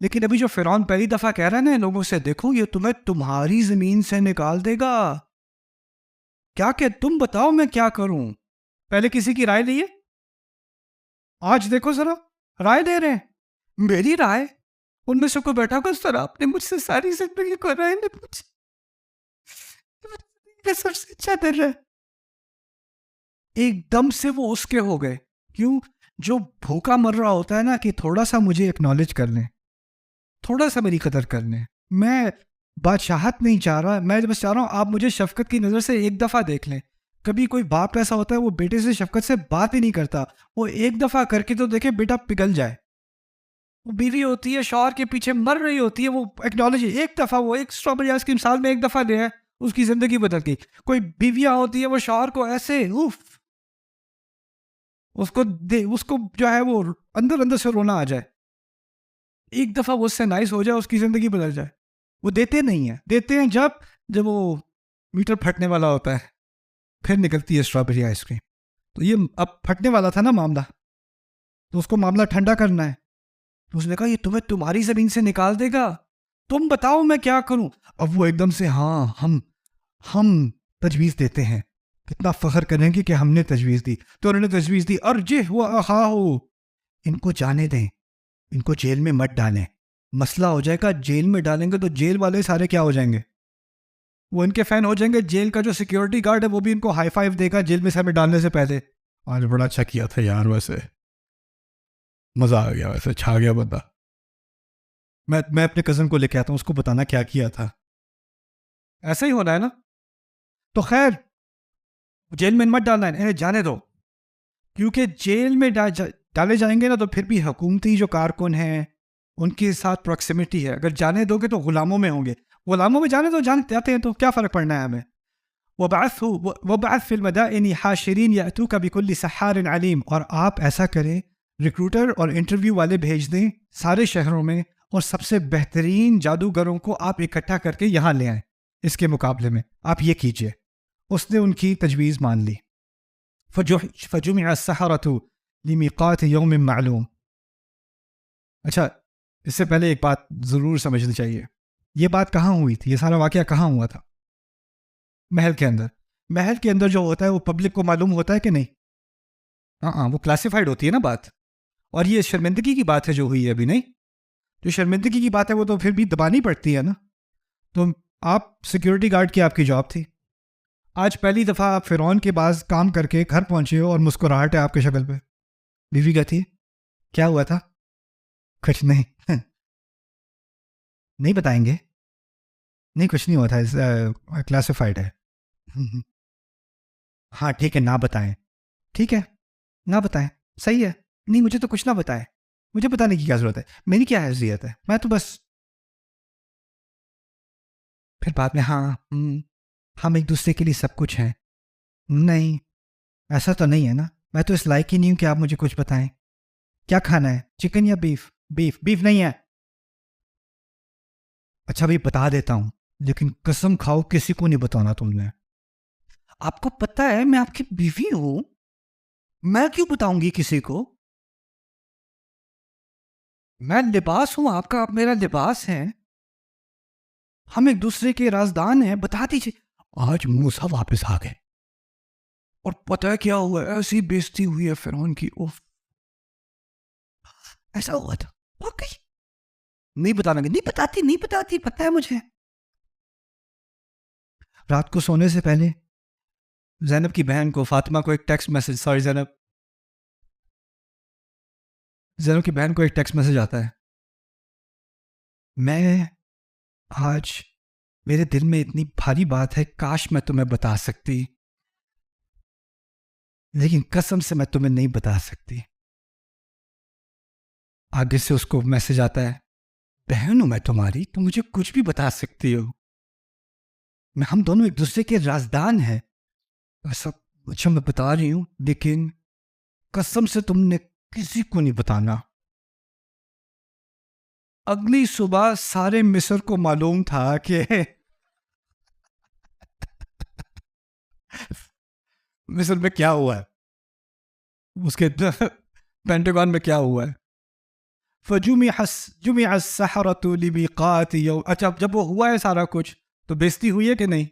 لیکن ابھی جو فرعون پہلی دفعہ کہہ رہا ہے نا لوگوں سے، دیکھو یہ تمہیں تمہاری زمین سے نکال دے گا، کیا کہ تم بتاؤ میں کیا کروں. پہلے کسی کی رائے لیے، آج دیکھو ذرا رائے دے رہے ہیں. میری رائے ان میں سے کوئی بیٹھا ہوگا، سر آپ نے مجھ سے ساری زندگی کو رائے نے پوچھی، سب سے اچھا در ہے. ایک دم سے وہ اس کے ہو گئے. کیوں؟ جو بھوکا مر رہا ہوتا ہے نا کہ تھوڑا سا مجھے اکنالج کر لیں، تھوڑا سا میری قدر کر لیں، میں بادشاہت نہیں چاہ رہا، میں بس چاہ رہا ہوں آپ مجھے شفقت کی نظر سے ایک دفعہ دیکھ لیں. کبھی کوئی باپ ایسا ہوتا ہے وہ بیٹے سے شفقت سے بات ہی نہیں کرتا، وہ ایک دفعہ کر کے تو دیکھے بیٹا پگھل جائے. وہ بیوی ہوتی ہے شوہر کے پیچھے مر رہی ہوتی ہے، وہ ایکنالوج ایک دفعہ، وہ ایک اسٹرابیری آئس کریم سال میں ایک دفعہ لے ہے، اس کی زندگی بدل گئی. کوئی بیویاں ہوتی ہے وہ شوہر کو ایسے اس کو جو ہے وہ اندر اندر سے رونا آ جائے، ایک دفعہ وہ اس سے نائس ہو جائے، اس کی زندگی بدل جائے. وہ دیتے نہیں ہیں، دیتے ہیں جب وہ میٹر پھٹنے والا ہوتا ہے، پھر نکلتی ہے اسٹرابیری آئس کریم. تو یہ اب پھٹنے والا تھا نا معاملہ، تو اس کو معاملہ ٹھنڈا کرنا ہے. تو اس نے کہا یہ تمہیں تمہاری زمین سے نکال دے گا، تم بتاؤ میں کیا کروں. اب وہ ایک دم سے ہاں ہم تجویز دیتے ہیں، کتنا فخر کریں گے کہ ہم نے تجویز دی. تو انہوں نے تجویز دی، ارجہ واخاہ، ان کو جانے دیں، ان کو جیل میں مت ڈالیں، مسئلہ ہو جائے گا. جیل میں ڈالیں گے تو جیل والے سارے کیا ہو جائیں گے، وہ ان کے فین ہو جائیں گے. جیل کا جو سیکیورٹی گارڈ ہے وہ بھی ان کو ہائی فائیو دے گا جیل میں سے ہمیں ڈالنے سے پہلے. آج بڑا اچھا کیا تھا یار، ویسے مزہ آ گیا، ویسے چھا گیا بندہ. میں اپنے کزن کو لے کے آتا ہوں، اس کو بتانا کیا کیا تھا. ایسا ہی ہونا ہے نا. تو خیر جیل میں مت ڈالنا ہے، انہیں جانے دو، کیونکہ جیل میں ڈالے جائیں گے نا تو پھر بھی حکومتی جو کارکن ہیں ان کے ساتھ پروکسیمیٹی ہے. اگر جانے دو گے تو غلاموں میں ہوں گے، غلاموں میں جانے دو، جاتے ہیں تو کیا فرق پڑنا ہے ہمیں. وَبَعَثْ فِي الْمَدَائِنِ حَاشِرِينَ يَأْتُوكَ بِكُلِّ سَحَّارٍ عَلِيمٍ، اور آپ ایسا کریں، ریکروٹر اور انٹرویو والے بھیج دیں سارے شہروں میں، اور سب سے بہترین جادوگروں کو آپ اکٹھا کر کے یہاں لے آئیں. اس کے مقابلے میں آپ یہ کیجئے. اس نے ان کی تجویز مان لی. فَجُمِعَ السَّحَرَةُ لِمِيقَاتِ يَوْمٍ مَعْلُومٍ. اچھا، اس سے پہلے ایک بات ضرور سمجھنی چاہیے. یہ بات کہاں ہوئی تھی؟ یہ سارا واقعہ کہاں ہوا تھا؟ محل کے اندر. محل کے اندر جو ہوتا ہے وہ پبلک کو معلوم ہوتا ہے کہ نہیں؟ ہاں، وہ کلاسیفائڈ ہوتی ہے نا بات. اور یہ شرمندگی کی بات ہے جو ہوئی ہے ابھی، نہیں؟ جو شرمندگی کی بات ہے وہ تو پھر بھی دبانی پڑتی ہے نا. تو آپ سیکیورٹی گارڈ کی آپ کی جاب تھی. آج پہلی دفعہ آپ فرعون کے بعض کام کر کے گھر پہنچے ہو اور مسکراہٹ ہے آپ کی شکل پہ. بیوی کہتی ہے کیا ہوا تھا؟ کچھ نہیں. نہیں بتائیں گے؟ نہیں کچھ نہیں ہوا تھا، کلاسیفائڈ ہے. ہاں ٹھیک ہے، نہ بتائیں. ٹھیک ہے نہ بتائیں، صحیح ہے. نہیں مجھے تو کچھ نہ بتائیں، مجھے بتانے کی کیا ضرورت ہے، میری کیا حیثیت ہے، میں تو بس. پھر بعد میں ہاں ہم ایک دوسرے کے لیے سب کچھ ہیں. نہیں ایسا تو نہیں ہے نا، میں تو اس لائق ہی نہیں ہوں کہ آپ مجھے کچھ بتائیں. کیا کھانا ہے، چکن یا بیف؟ بیف نہیں ہے. اچھا بھائی بتا دیتا ہوں، لیکن قسم کھاؤ کسی کو نہیں بتانا تم نے. آپ کو پتہ ہے میں آپ کی بیوی ہوں، میں کیوں بتاؤں گی کسی کو؟ میں لباس ہوں آپ کا، آپ میرا لباس ہیں، ہم ایک دوسرے کے رازدان ہیں، بتا دیجیے. آج موسیٰ واپس آ گئے اور پتہ ہے کیا ہوا، ایسی بےزتی ہوئی ہے فرعون کی. اوف ایسا ہوا تھا واقعی. نہیں بتانا گے؟ نہیں بتاتی پتہ ہے مجھے. رات کو سونے سے پہلے زینب کی بہن کو، فاطمہ کو ایک ٹیکسٹ میسج، زینب کی بہن کو ایک ٹیکسٹ میسج آتا ہے. میں آج میرے دل میں اتنی بھاری بات ہے، کاش میں تمہیں بتا سکتی. لیکن قسم سے میں تمہیں نہیں بتا سکتی. آگے سے اس کو میسج آتا ہے, بہن ہوں میں تمہاری, تم مجھے کچھ بھی بتا سکتی ہو, ہم دونوں ایک دوسرے کے رازدان ہیں. ایسا اچھا میں بتا رہی ہوں, لیکن قسم سے تم نے کسی کو نہیں بتانا. اگلی صبح سارے مصر کو معلوم تھا کہ مصر میں کیا ہوا ہے, اس کے پینٹاگون میں کیا ہوا ہے. جمع السحرۃ لمیقات یوم. اچھا جب وہ ہوا ہے سارا کچھ تو بےزتی ہوئی ہے کہ نہیں؟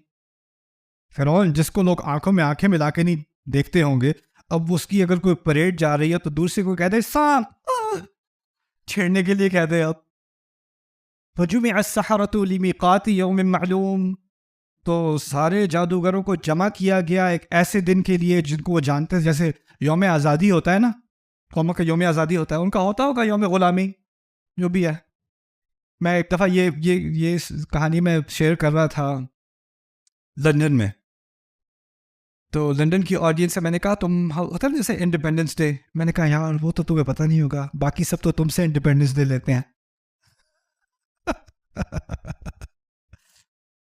فرعون جس کو لوگ آنکھوں میں آنکھیں ملا کے نہیں دیکھتے ہوں گے, اب اس کی اگر کوئی پریڈ جا رہی ہے تو دور سے کوئی کہہ دے سانپ, چھیڑنے کے لیے کہتے ہیں. اب فجمع السحرۃ لمیقات یوم معلوم, تو سارے جادوگروں کو جمع کیا گیا ایک ایسے دن کے لیے جن کو وہ جانتے ہیں. جیسے یوم آزادی ہوتا ہے نا, قوموں کا یوم آزادی ہوتا ہے, ان کا ہوتا ہوگا یوم غلامی جو بھی ہے. میں ایک دفعہ یہ کہانی میں شیئر کر رہا تھا لندن میں, تو لندن کی آڈینس سے میں نے کہا تم ہوتا ہے جیسے انڈیپینڈنس ڈے, میں نے کہا یار وہ تو تمہیں پتہ نہیں ہوگا, باقی سب تو تم سے انڈیپینڈنس ڈے لیتے ہیں.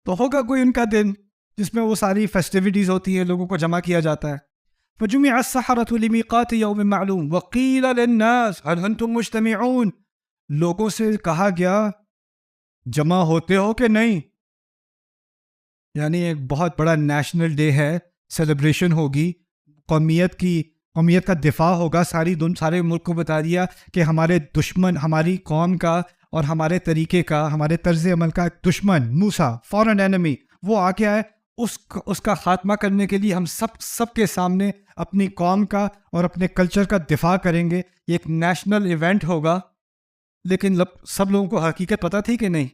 تو ہوگا کوئی ان کا دن جس میں وہ ساری فیسٹیوٹیز ہوتی ہیں, لوگوں کو جمع کیا جاتا ہے. فجمع السحرة لمیقات یوم معلوم وقیل للناس هل انتم مجتمعون, لوگوں سے کہا گیا جمع ہوتے ہو کہ نہیں. یعنی ایک بہت بڑا نیشنل ڈے ہے, سیلیبریشن ہوگی, قومیت کا دفاع ہوگا. سارے ملک کو بتا دیا کہ ہمارے دشمن, ہماری قوم کا اور ہمارے طریقے کا, ہمارے طرز عمل کا دشمن موسیٰ, فورن اینمی, وہ آ کے آئے. اس کا خاتمہ کرنے کے لیے ہم سب کے سامنے اپنی قوم کا اور اپنے کلچر کا دفاع کریں گے. یہ ایک نیشنل ایونٹ ہوگا. لیکن سب لوگوں کو حقیقت پتہ تھی کہ نہیں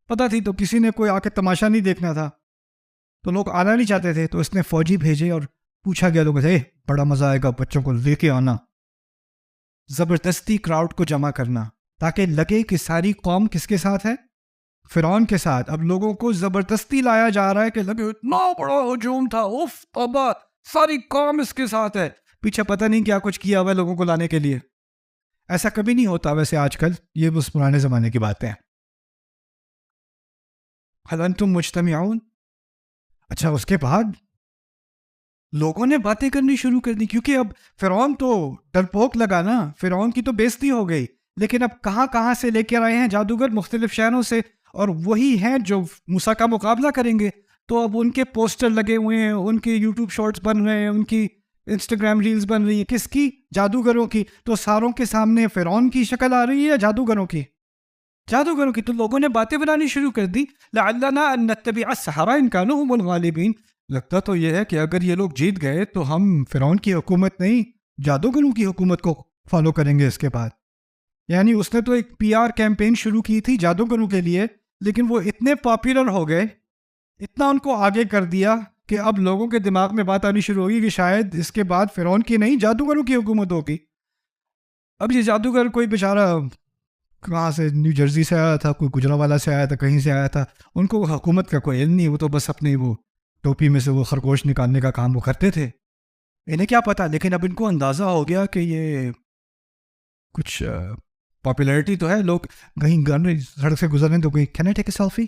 پتہ تھی, تو کسی نے کوئی آ کے تماشا نہیں دیکھنا تھا, تو لوگ آنا نہیں چاہتے تھے. تو اس نے فوجی بھیجے اور پوچھا گیا لوگوں سے, بڑا مزہ آئے گا, بچوں کو لے کے آنا. زبردستی کراؤڈ کو جمع کرنا تاکہ لگے کہ ساری قوم کس کے ساتھ ہے, فرعون کے ساتھ. اب لوگوں کو زبردستی لایا جا رہا ہے کہ لگے اتنا بڑا ہجوم تھا, اف توبہ, ساری قوم اس کے ساتھ ہے. پیچھے پتہ نہیں کیا کچھ کیا ہوا ہے لوگوں کو لانے کے لیے. ایسا کبھی نہیں ہوتا ویسے آج کل, یہ بس پرانے زمانے کی باتیں ہیں. هل انتم مجتمعون. اچھا اس کے بعد لوگوں نے باتیں کرنی شروع کر دی, کیونکہ اب فرعون تو ڈرپوک لگا نا, فرعون کی تو بےزتی ہو گئی. لیکن اب کہاں سے لے کے آئے ہیں جادوگر مختلف شہروں سے, اور وہی ہیں جو موسیٰ کا مقابلہ کریں گے. تو اب ان کے پوسٹر لگے ہوئے ہیں, ان کے یوٹیوب شارٹس بن رہے ہیں, ان کی انسٹاگرام ریلز بن رہی ہیں. کس کی؟ جادوگروں کی. تو ساروں کے سامنے فرعون کی شکل آ رہی ہے یا جادوگروں کی؟ جادوگروں کی. تو لوگوں نے باتیں بنانی شروع کر دی, لعلنا ان نتبع السحرہ ان کانوا هم الغالبین. لگتا تو یہ ہے کہ اگر یہ لوگ جیت گئے تو ہم فرعون کی حکومت نہیں, جادوگروں کی حکومت کو فالو کریں گے اس کے بعد. یعنی اس نے تو ایک پی آر کیمپین شروع کی تھی جادوگروں کے لیے, لیکن وہ اتنے پاپولر ہو گئے, اتنا ان کو آگے کر دیا کہ اب لوگوں کے دماغ میں بات آنی شروع ہوگی کہ شاید اس کے بعد فرعون کی نہیں جادوگروں کی حکومت ہوگی. اب یہ جادوگر کوئی بیچارہ کہاں سے, نیو جرسی سے آیا تھا, کوئی گجرانوالہ سے آیا تھا, کہیں سے آیا تھا, ان کو حکومت کا کوئی علم نہیں. وہ تو بس اپنے وہ ٹوپی میں سے وہ خرگوش نکالنے کا کام وہ کرتے تھے, انہیں کیا پتا. لیکن اب ان کو اندازہ ہو گیا کہ یہ کچھ پاپولیرٹی تو ہے, لوگ کہیں سڑک سے گزر رہے ہیں تو کوئی can I take a selfie,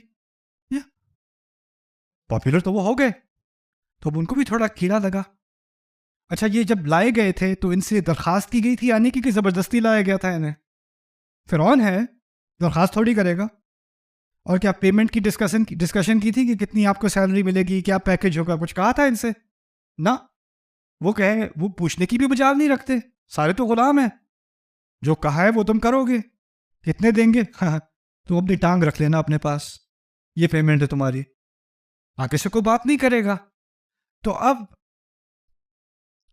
popular تو وہ ہو گئے. تو اب ان کو بھی تھوڑا کیڑا لگا. اچھا یہ جب لائے گئے تھے تو ان سے درخواست کی گئی تھی آنے کی, کہ زبردستی لایا گیا تھا انہیں؟ فرعون ہے, درخواست تھوڑی کرے گا. اور کیا پیمنٹ کی ڈسکشن کی تھی کہ کتنی آپ کو سیلری ملے گی, کیا پیکیج ہوگا, کچھ کہا تھا ان سے؟ نہ, وہ پوچھنے کی بھی مجال نہیں رکھتے. سارے تو غلام ہیں, جو کہا ہے وہ تم کرو گے, کتنے دیں گے, تم اپنی ٹانگ رکھ لینا اپنے پاس, یہ پیمنٹ ہے تمہاری, آگے سے کوئی بات نہیں کرے گا. تو اب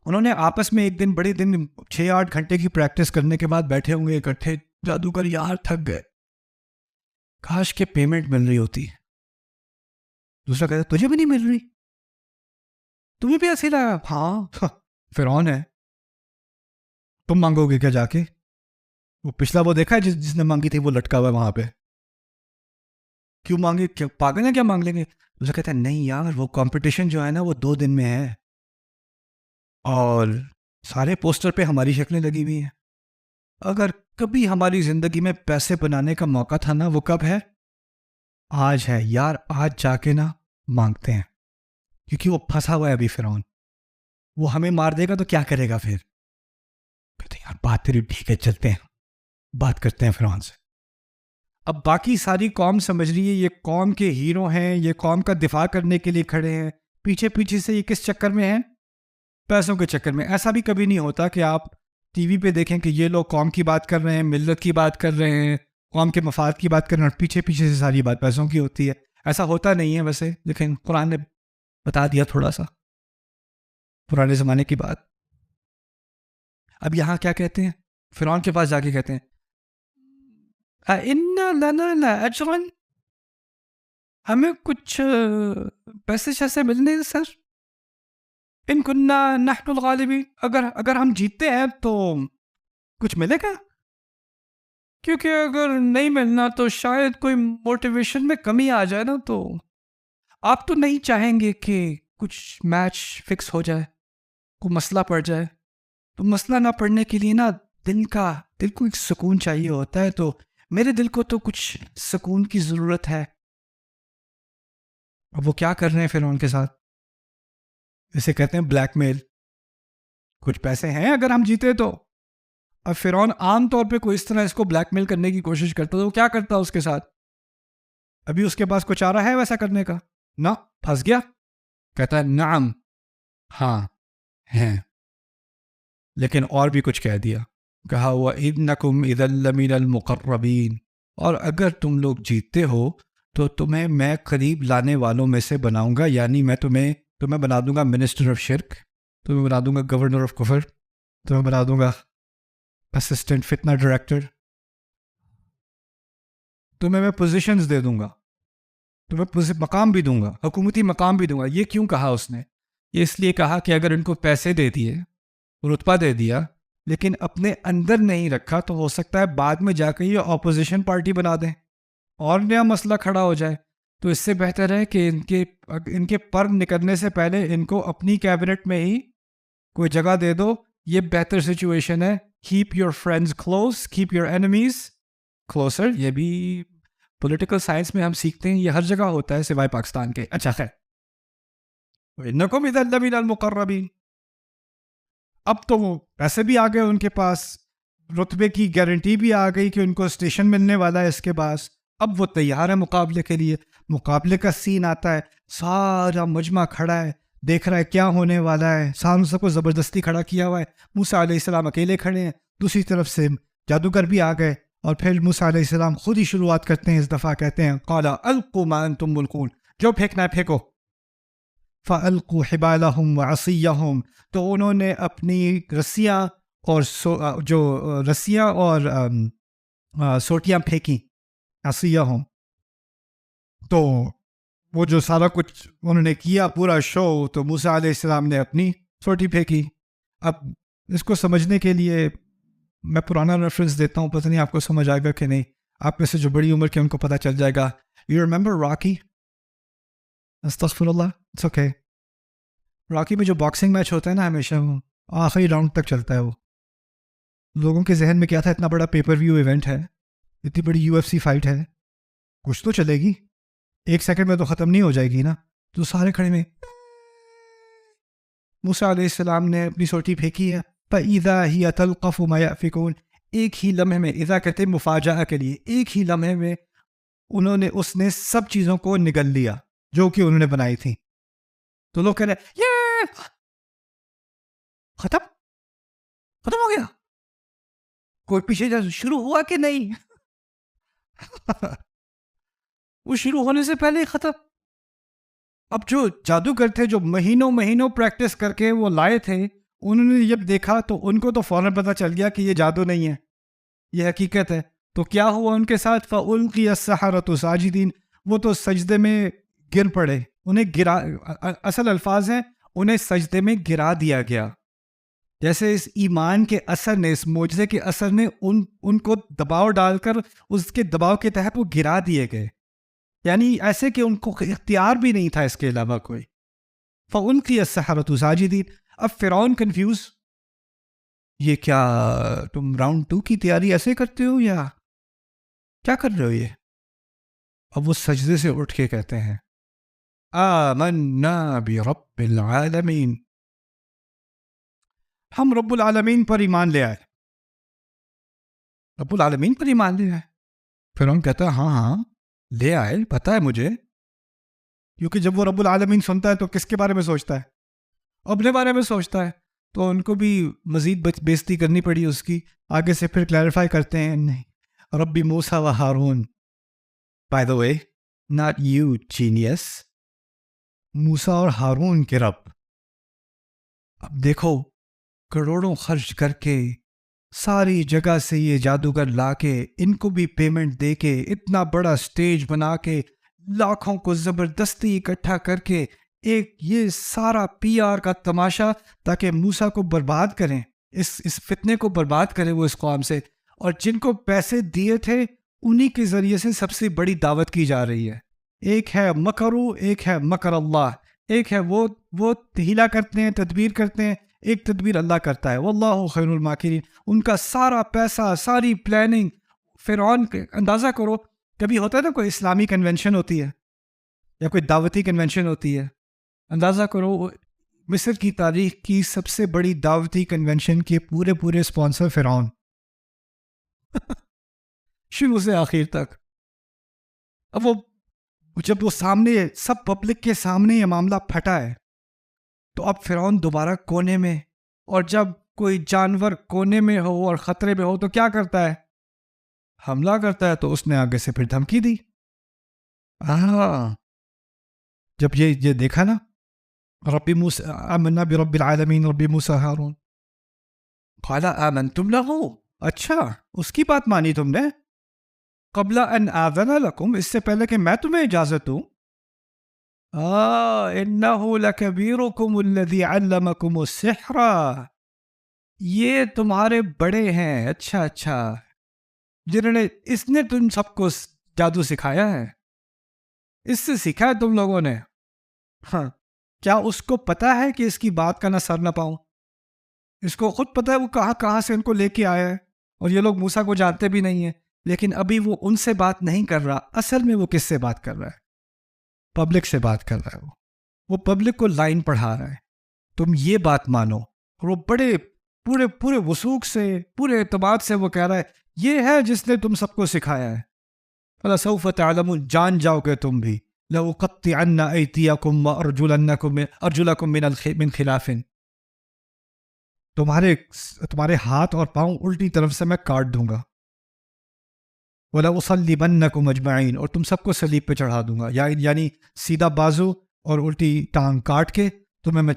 انہوں نے آپس میں ایک دن, بڑے دن 6-8 گھنٹے کی پریکٹس کرنے کے بعد بیٹھے ہوں گے اکٹھے. جادوگر یار تھک گئے, کاش کے پیمنٹ مل رہی ہوتی. دوسرا کہتا تجھے بھی نہیں مل رہی, تمہیں بھی ایسے لگا. ہاں فرعون ہے, تم مانگو گے کیا جا کے؟ وہ پچھلا وہ دیکھا ہے جس نے مانگی تھی وہ لٹکا ہوا ہے وہاں پہ, کیوں مانگے, کیا پاگل ہیں کیا مانگ لیں گے؟ دوسرا کہتا ہے نہیں یار, وہ کمپٹیشن جو ہے نا وہ 2 دن میں ہے, اور سارے پوسٹر پہ ہماری شکلیں لگی ہوئی ہیں. اگر کبھی ہماری زندگی میں پیسے بنانے کا موقع تھا نا، وہ کب ہے؟ آج ہے یار. آج جا کے نا مانگتے ہیں، کیونکہ وہ پھنسا ہوا ہے ابھی فرعون. وہ ہمیں مار دے گا تو کیا کرے گا پھر؟ کہتے ہیں یار بات تیری ٹھیک ہے، چلتے ہیں بات کرتے ہیں فرعون سے. اب باقی ساری قوم سمجھ رہی ہے یہ قوم کے ہیرو ہیں، یہ قوم کا دفاع کرنے کے لیے کھڑے ہیں. پیچھے پیچھے سے یہ کس چکر میں ہیں؟ پیسوں کے چکر میں. ایسا بھی کبھی نہیں ہوتا کہ آپ ٹی وی پہ دیکھیں کہ یہ لوگ قوم کی بات کر رہے ہیں، ملت کی بات کر رہے ہیں، قوم کے مفاد کی بات کر رہے ہیں، اور پیچھے پیچھے سے ساری بات پیسوں کی ہوتی ہے. ایسا ہوتا نہیں ہے ویسے، لیکن قرآن نے بتا دیا تھوڑا سا پرانے زمانے کی بات. اب یہاں کیا کہتے ہیں؟ فرعون کے پاس جا کے کہتے ہیں اِنَّ لَنَا لَأَجْرًا، ہمیں کچھ پیسے شیسے ملنے ہیں سر. ان کننا نحن الغالبین، اگر ہم جیتتے ہیں تو کچھ ملے گا، کیونکہ اگر نہیں ملنا تو شاید کوئی موٹیویشن میں کمی آ جائے نا. تو آپ تو نہیں چاہیں گے کہ کچھ میچ فکس ہو جائے، کوئی مسئلہ پڑ جائے. تو مسئلہ نہ پڑنے کے لیے نا دل کو ایک سکون چاہیے ہوتا ہے. تو میرے دل کو تو کچھ سکون کی ضرورت ہے. اب وہ کیا کر رہے ہیں فرعون کے ساتھ؟ اسے کہتے ہیں بلیک میل. کچھ پیسے ہیں اگر ہم جیتے تو. اب فرعون عام طور پہ کوئی اس طرح اس کو بلیک میل کرنے کی کوشش کرتا تو وہ کیا کرتا اس کے ساتھ؟ ابھی اس کے پاس کچھ آ رہا ہے ویسا کرنے کا؟ نہ، پھنس گیا. کہتا ہے نعم، ہاں ہیں. لیکن اور بھی کچھ کہہ دیا. کہا وَإِنَّكُمْ إِذًا لَمِنَ الْمُقَرَّبِينَ، اور اگر تم لوگ جیتتے ہو تو تمہیں میں قریب لانے والوں میں سے بناؤں گا. یعنی میں تمہیں بنا دوں گا منسٹر آف شرک، تمہیں بنا دوں گا گورنر آف کفر، تمہیں بنا دوں گا اسسٹنٹ فتنہ ڈائریکٹر. تمہیں میں پوزیشنز دے دوں گا، تمہیں مقام بھی دوں گا، حکومتی مقام بھی دوں گا. یہ کیوں کہا اس نے؟ یہ اس لیے کہا کہ اگر ان کو پیسے دے دیے، رتبہ دے دیا، لیکن اپنے اندر نہیں رکھا، تو ہو سکتا ہے بعد میں جا کے یہ اپوزیشن پارٹی بنا دیں اور نیا مسئلہ کھڑا ہو جائے. تو اس سے بہتر ہے کہ ان کے پر نکلنے سے پہلے ان کو اپنی کیبنٹ میں ہی کوئی جگہ دے دو. یہ بہتر سچویشن ہے. Keep your friends close, keep your enemies closer. یہ بھی پولیٹیکل سائنس میں ہم سیکھتے ہیں، یہ ہر جگہ ہوتا ہے سوائے پاکستان کے. اچھا خیر، انکم اذا لمن المقربین. اب تو وہ پیسے بھی آ گئے ان کے پاس، رتبے کی گارنٹی بھی آ گئی کہ ان کو اسٹیشن ملنے والا ہے اس کے پاس. اب وہ تیار ہے مقابلے کے لیے. مقابلے کا سین آتا ہے، سارا مجمع کھڑا ہے، دیکھ رہا ہے کیا ہونے والا ہے. ساروں سب کو زبردستی کھڑا کیا ہوا ہے. موسیٰ علیہ السلام اکیلے کھڑے ہیں، دوسری طرف سے جادوگر بھی آ گئے. اور پھر موسیٰ علیہ السلام خود ہی شروعات کرتے ہیں اس دفعہ. کہتے ہیں قال القوا ما انتم ملقون، جو پھینکنا ہے پھینکو. فَأَلْقُوا حِبَالَهُمْ وَعَصِيَّهُمْ، تو انہوں نے اپنی رسیاں اور سوٹیاں پھینکی. عصیہم، تو وہ جو سارا کچھ انہوں نے کیا پورا شو، تو موسیٰ علیہ السلام نے اپنی سوٹی پھینکی. اب اس کو سمجھنے کے لیے میں پرانا ریفرنس دیتا ہوں، پتہ نہیں آپ کو سمجھ آئے گا کہ نہیں. آپ میں سے جو بڑی عمر کے ان کو پتہ چل جائے گا. یو ریمبر راکی؟ استغفر اللہ، اٹس اوکے. راکی میں جو باکسنگ میچ ہوتا ہے نا، ہمیشہ وہ آخری راؤنڈ تک چلتا ہے. وہ لوگوں کے ذہن میں کیا تھا، اتنا بڑا پیپر ویو ایونٹ ہے، اتنی بڑی UFC فائٹ ہے، کچھ تو چلے گی، 1 سیکنڈ میں تو ختم نہیں ہو جائے گی نا. تو سارے کھڑے میں موسیٰ علیہ السلام نے اپنی سوٹی پھینکی ہے. فَإِذَا هِيَ تَلْقَفُ مَا يَأْفِكُونَ، ایک ہی لمحے میں، اذا کہتے ہیں مفاجأہ کے لیے، ایک ہی لمحے میں اس نے سب چیزوں کو نگل لیا جو کہ انہوں نے بنائی تھی. تو لوگ کہہ رہے یہ ختم ہو گیا، کوئی پیچھے شروع ہوا کہ نہیں؟ وہ شروع ہونے سے پہلے ختم. اب جو جادوگر تھے، جو مہینوں پریکٹس کر کے وہ لائے تھے، انہوں نے جب دیکھا تو ان کو تو فوراً پتہ چل گیا کہ یہ جادو نہیں ہے، یہ حقیقت ہے. تو کیا ہوا ان کے ساتھ؟ فَأُلْقِيَ السَّحَرَةُ ساجدین، وہ تو سجدے میں گر پڑے. انہیں اصل الفاظ ہیں، انہیں سجدے میں گرا دیا گیا. جیسے اس ایمان کے اثر نے، اس معجزے کے اثر نے ان کو دباؤ ڈال کر اس کے دباؤ کے تحت وہ گرا دیے گئے. یعنی ایسے کہ ان کو اختیار بھی نہیں تھا اس کے علاوہ کوئی. فَأُلْقِيَ السَّحَرَةُ ساجدین. اب فرعون کنفیوز، یہ کیا تم راؤنڈ 2 کی تیاری ایسے کرتے ہو یا کیا کر رہے ہو یہ؟ اب وہ سجدے سے اٹھ کے کہتے ہیں آمنا برب العالمین، ہم رب العالمین پر ایمان لے آئے، رب العالمین پر ایمان لے آئے۔ فرعون کہتا ہے ہاں لے آئے، پتہ ہے مجھے، کیونکہ جب وہ رب العالمین سنتا ہے تو کس کے بارے میں سوچتا ہے؟ اپنے بارے میں سوچتا ہے۔ تو ان کو بھی مزید بےزتی کرنی پڑی اس کی، آگے سے پھر کلیریفائی کرتے ہیں نہیں، ربی موسیٰ و Haroon, by the way not you genius, Musa اور ہارون کے رب۔ اب دیکھو کروڑوں خرچ کر کے ساری جگہ سے یہ جادوگر لا کے ان کو بھی پیمنٹ دے کے اتنا بڑا سٹیج بنا کے لاکھوں کو زبردستی اکٹھا کر کے ایک یہ سارا پی آر کا تماشا تاکہ موسیٰ کو برباد کریں، اس فتنے کو برباد کریں وہ اس قوم سے، اور جن کو پیسے دیے تھے انہی کے ذریعے سے سب سے بڑی دعوت کی جا رہی ہے۔ ایک ہے مکرو، ایک ہے مکر اللہ، ایک ہے وہ ہیلا کرتے ہیں، تدبیر کرتے ہیں، ایک تدبیر اللہ کرتا ہے، واللہ خیر الماکرین۔ ان کا سارا پیسہ، ساری پلاننگ، فرعون اندازہ کرو، کبھی ہوتا ہے نا کوئی اسلامی کنونشن ہوتی ہے یا کوئی دعوتی کنونشن ہوتی ہے، اندازہ کرو مصر کی تاریخ کی سب سے بڑی دعوتی کنونشن کے پورے اسپانسر فرعون شروع سے آخر تک۔ اب وہ جب وہ سامنے سب پبلک کے سامنے یہ معاملہ پھٹا ہے تو اب فرعون دوبارہ کونے میں، اور جب کوئی جانور کونے میں ہو اور خطرے میں ہو تو کیا کرتا ہے؟ حملہ کرتا ہے۔ تو اس نے آگے سے پھر دھمکی دی۔ جب یہ دیکھا نا ربی موسیٰ آمنا برب العالمین ربی موسیٰ ہارون، قال آمنتم لہ، اچھا اس کی بات مانی تم نے، قبل ان آذن لکم، اس سے پہلے کہ میں تمہیں اجازت دوں، انہ لکبیرکم الذی علمکم السحر، یہ تمہارے بڑے ہیں، اچھا جنہوں نے، اس نے تم سب کو جادو سکھایا ہے، اس سے سیکھا ہے تم لوگوں نے۔ ہاں، کیا اس کو پتا ہے کہ اس کی بات کا نہ سر نہ پاؤں؟ اس کو خود پتا ہے وہ کہاں سے ان کو لے کے آیا ہے، اور یہ لوگ موسیٰ کو جانتے بھی نہیں ہیں، لیکن ابھی وہ ان سے بات نہیں کر رہا، اصل میں وہ کس سے بات کر رہا ہے؟ پبلک سے بات کر رہا ہے۔ وہ پبلک کو لائن پڑھا رہا ہے، تم یہ بات مانو، اور وہ بڑے پورے وثوق سے، پورے اعتماد سے وہ کہہ رہا ہے یہ ہے جس نے تم سب کو سکھایا ہے۔ فَلَسَوْفَ تَعْلَمُونَ، جان جاؤ گے تم بھی، لَأُقَطِّعَنَّ أَيْدِيَكُمْ وَأَرْجُلَكُمْ مِنْ خِلَافٍ، تمہارے ہاتھ اور پاؤں الٹی طرف سے میں کاٹ دوں گا، وَلَأُصَلِّبَنَّكُمْ أَجْمَعِينَ، اور تم سب کو صلیب پہ چڑھا دوں گا، یعنی سیدھا بازو اور الٹی ٹانگ کاٹ کے تمہیں میں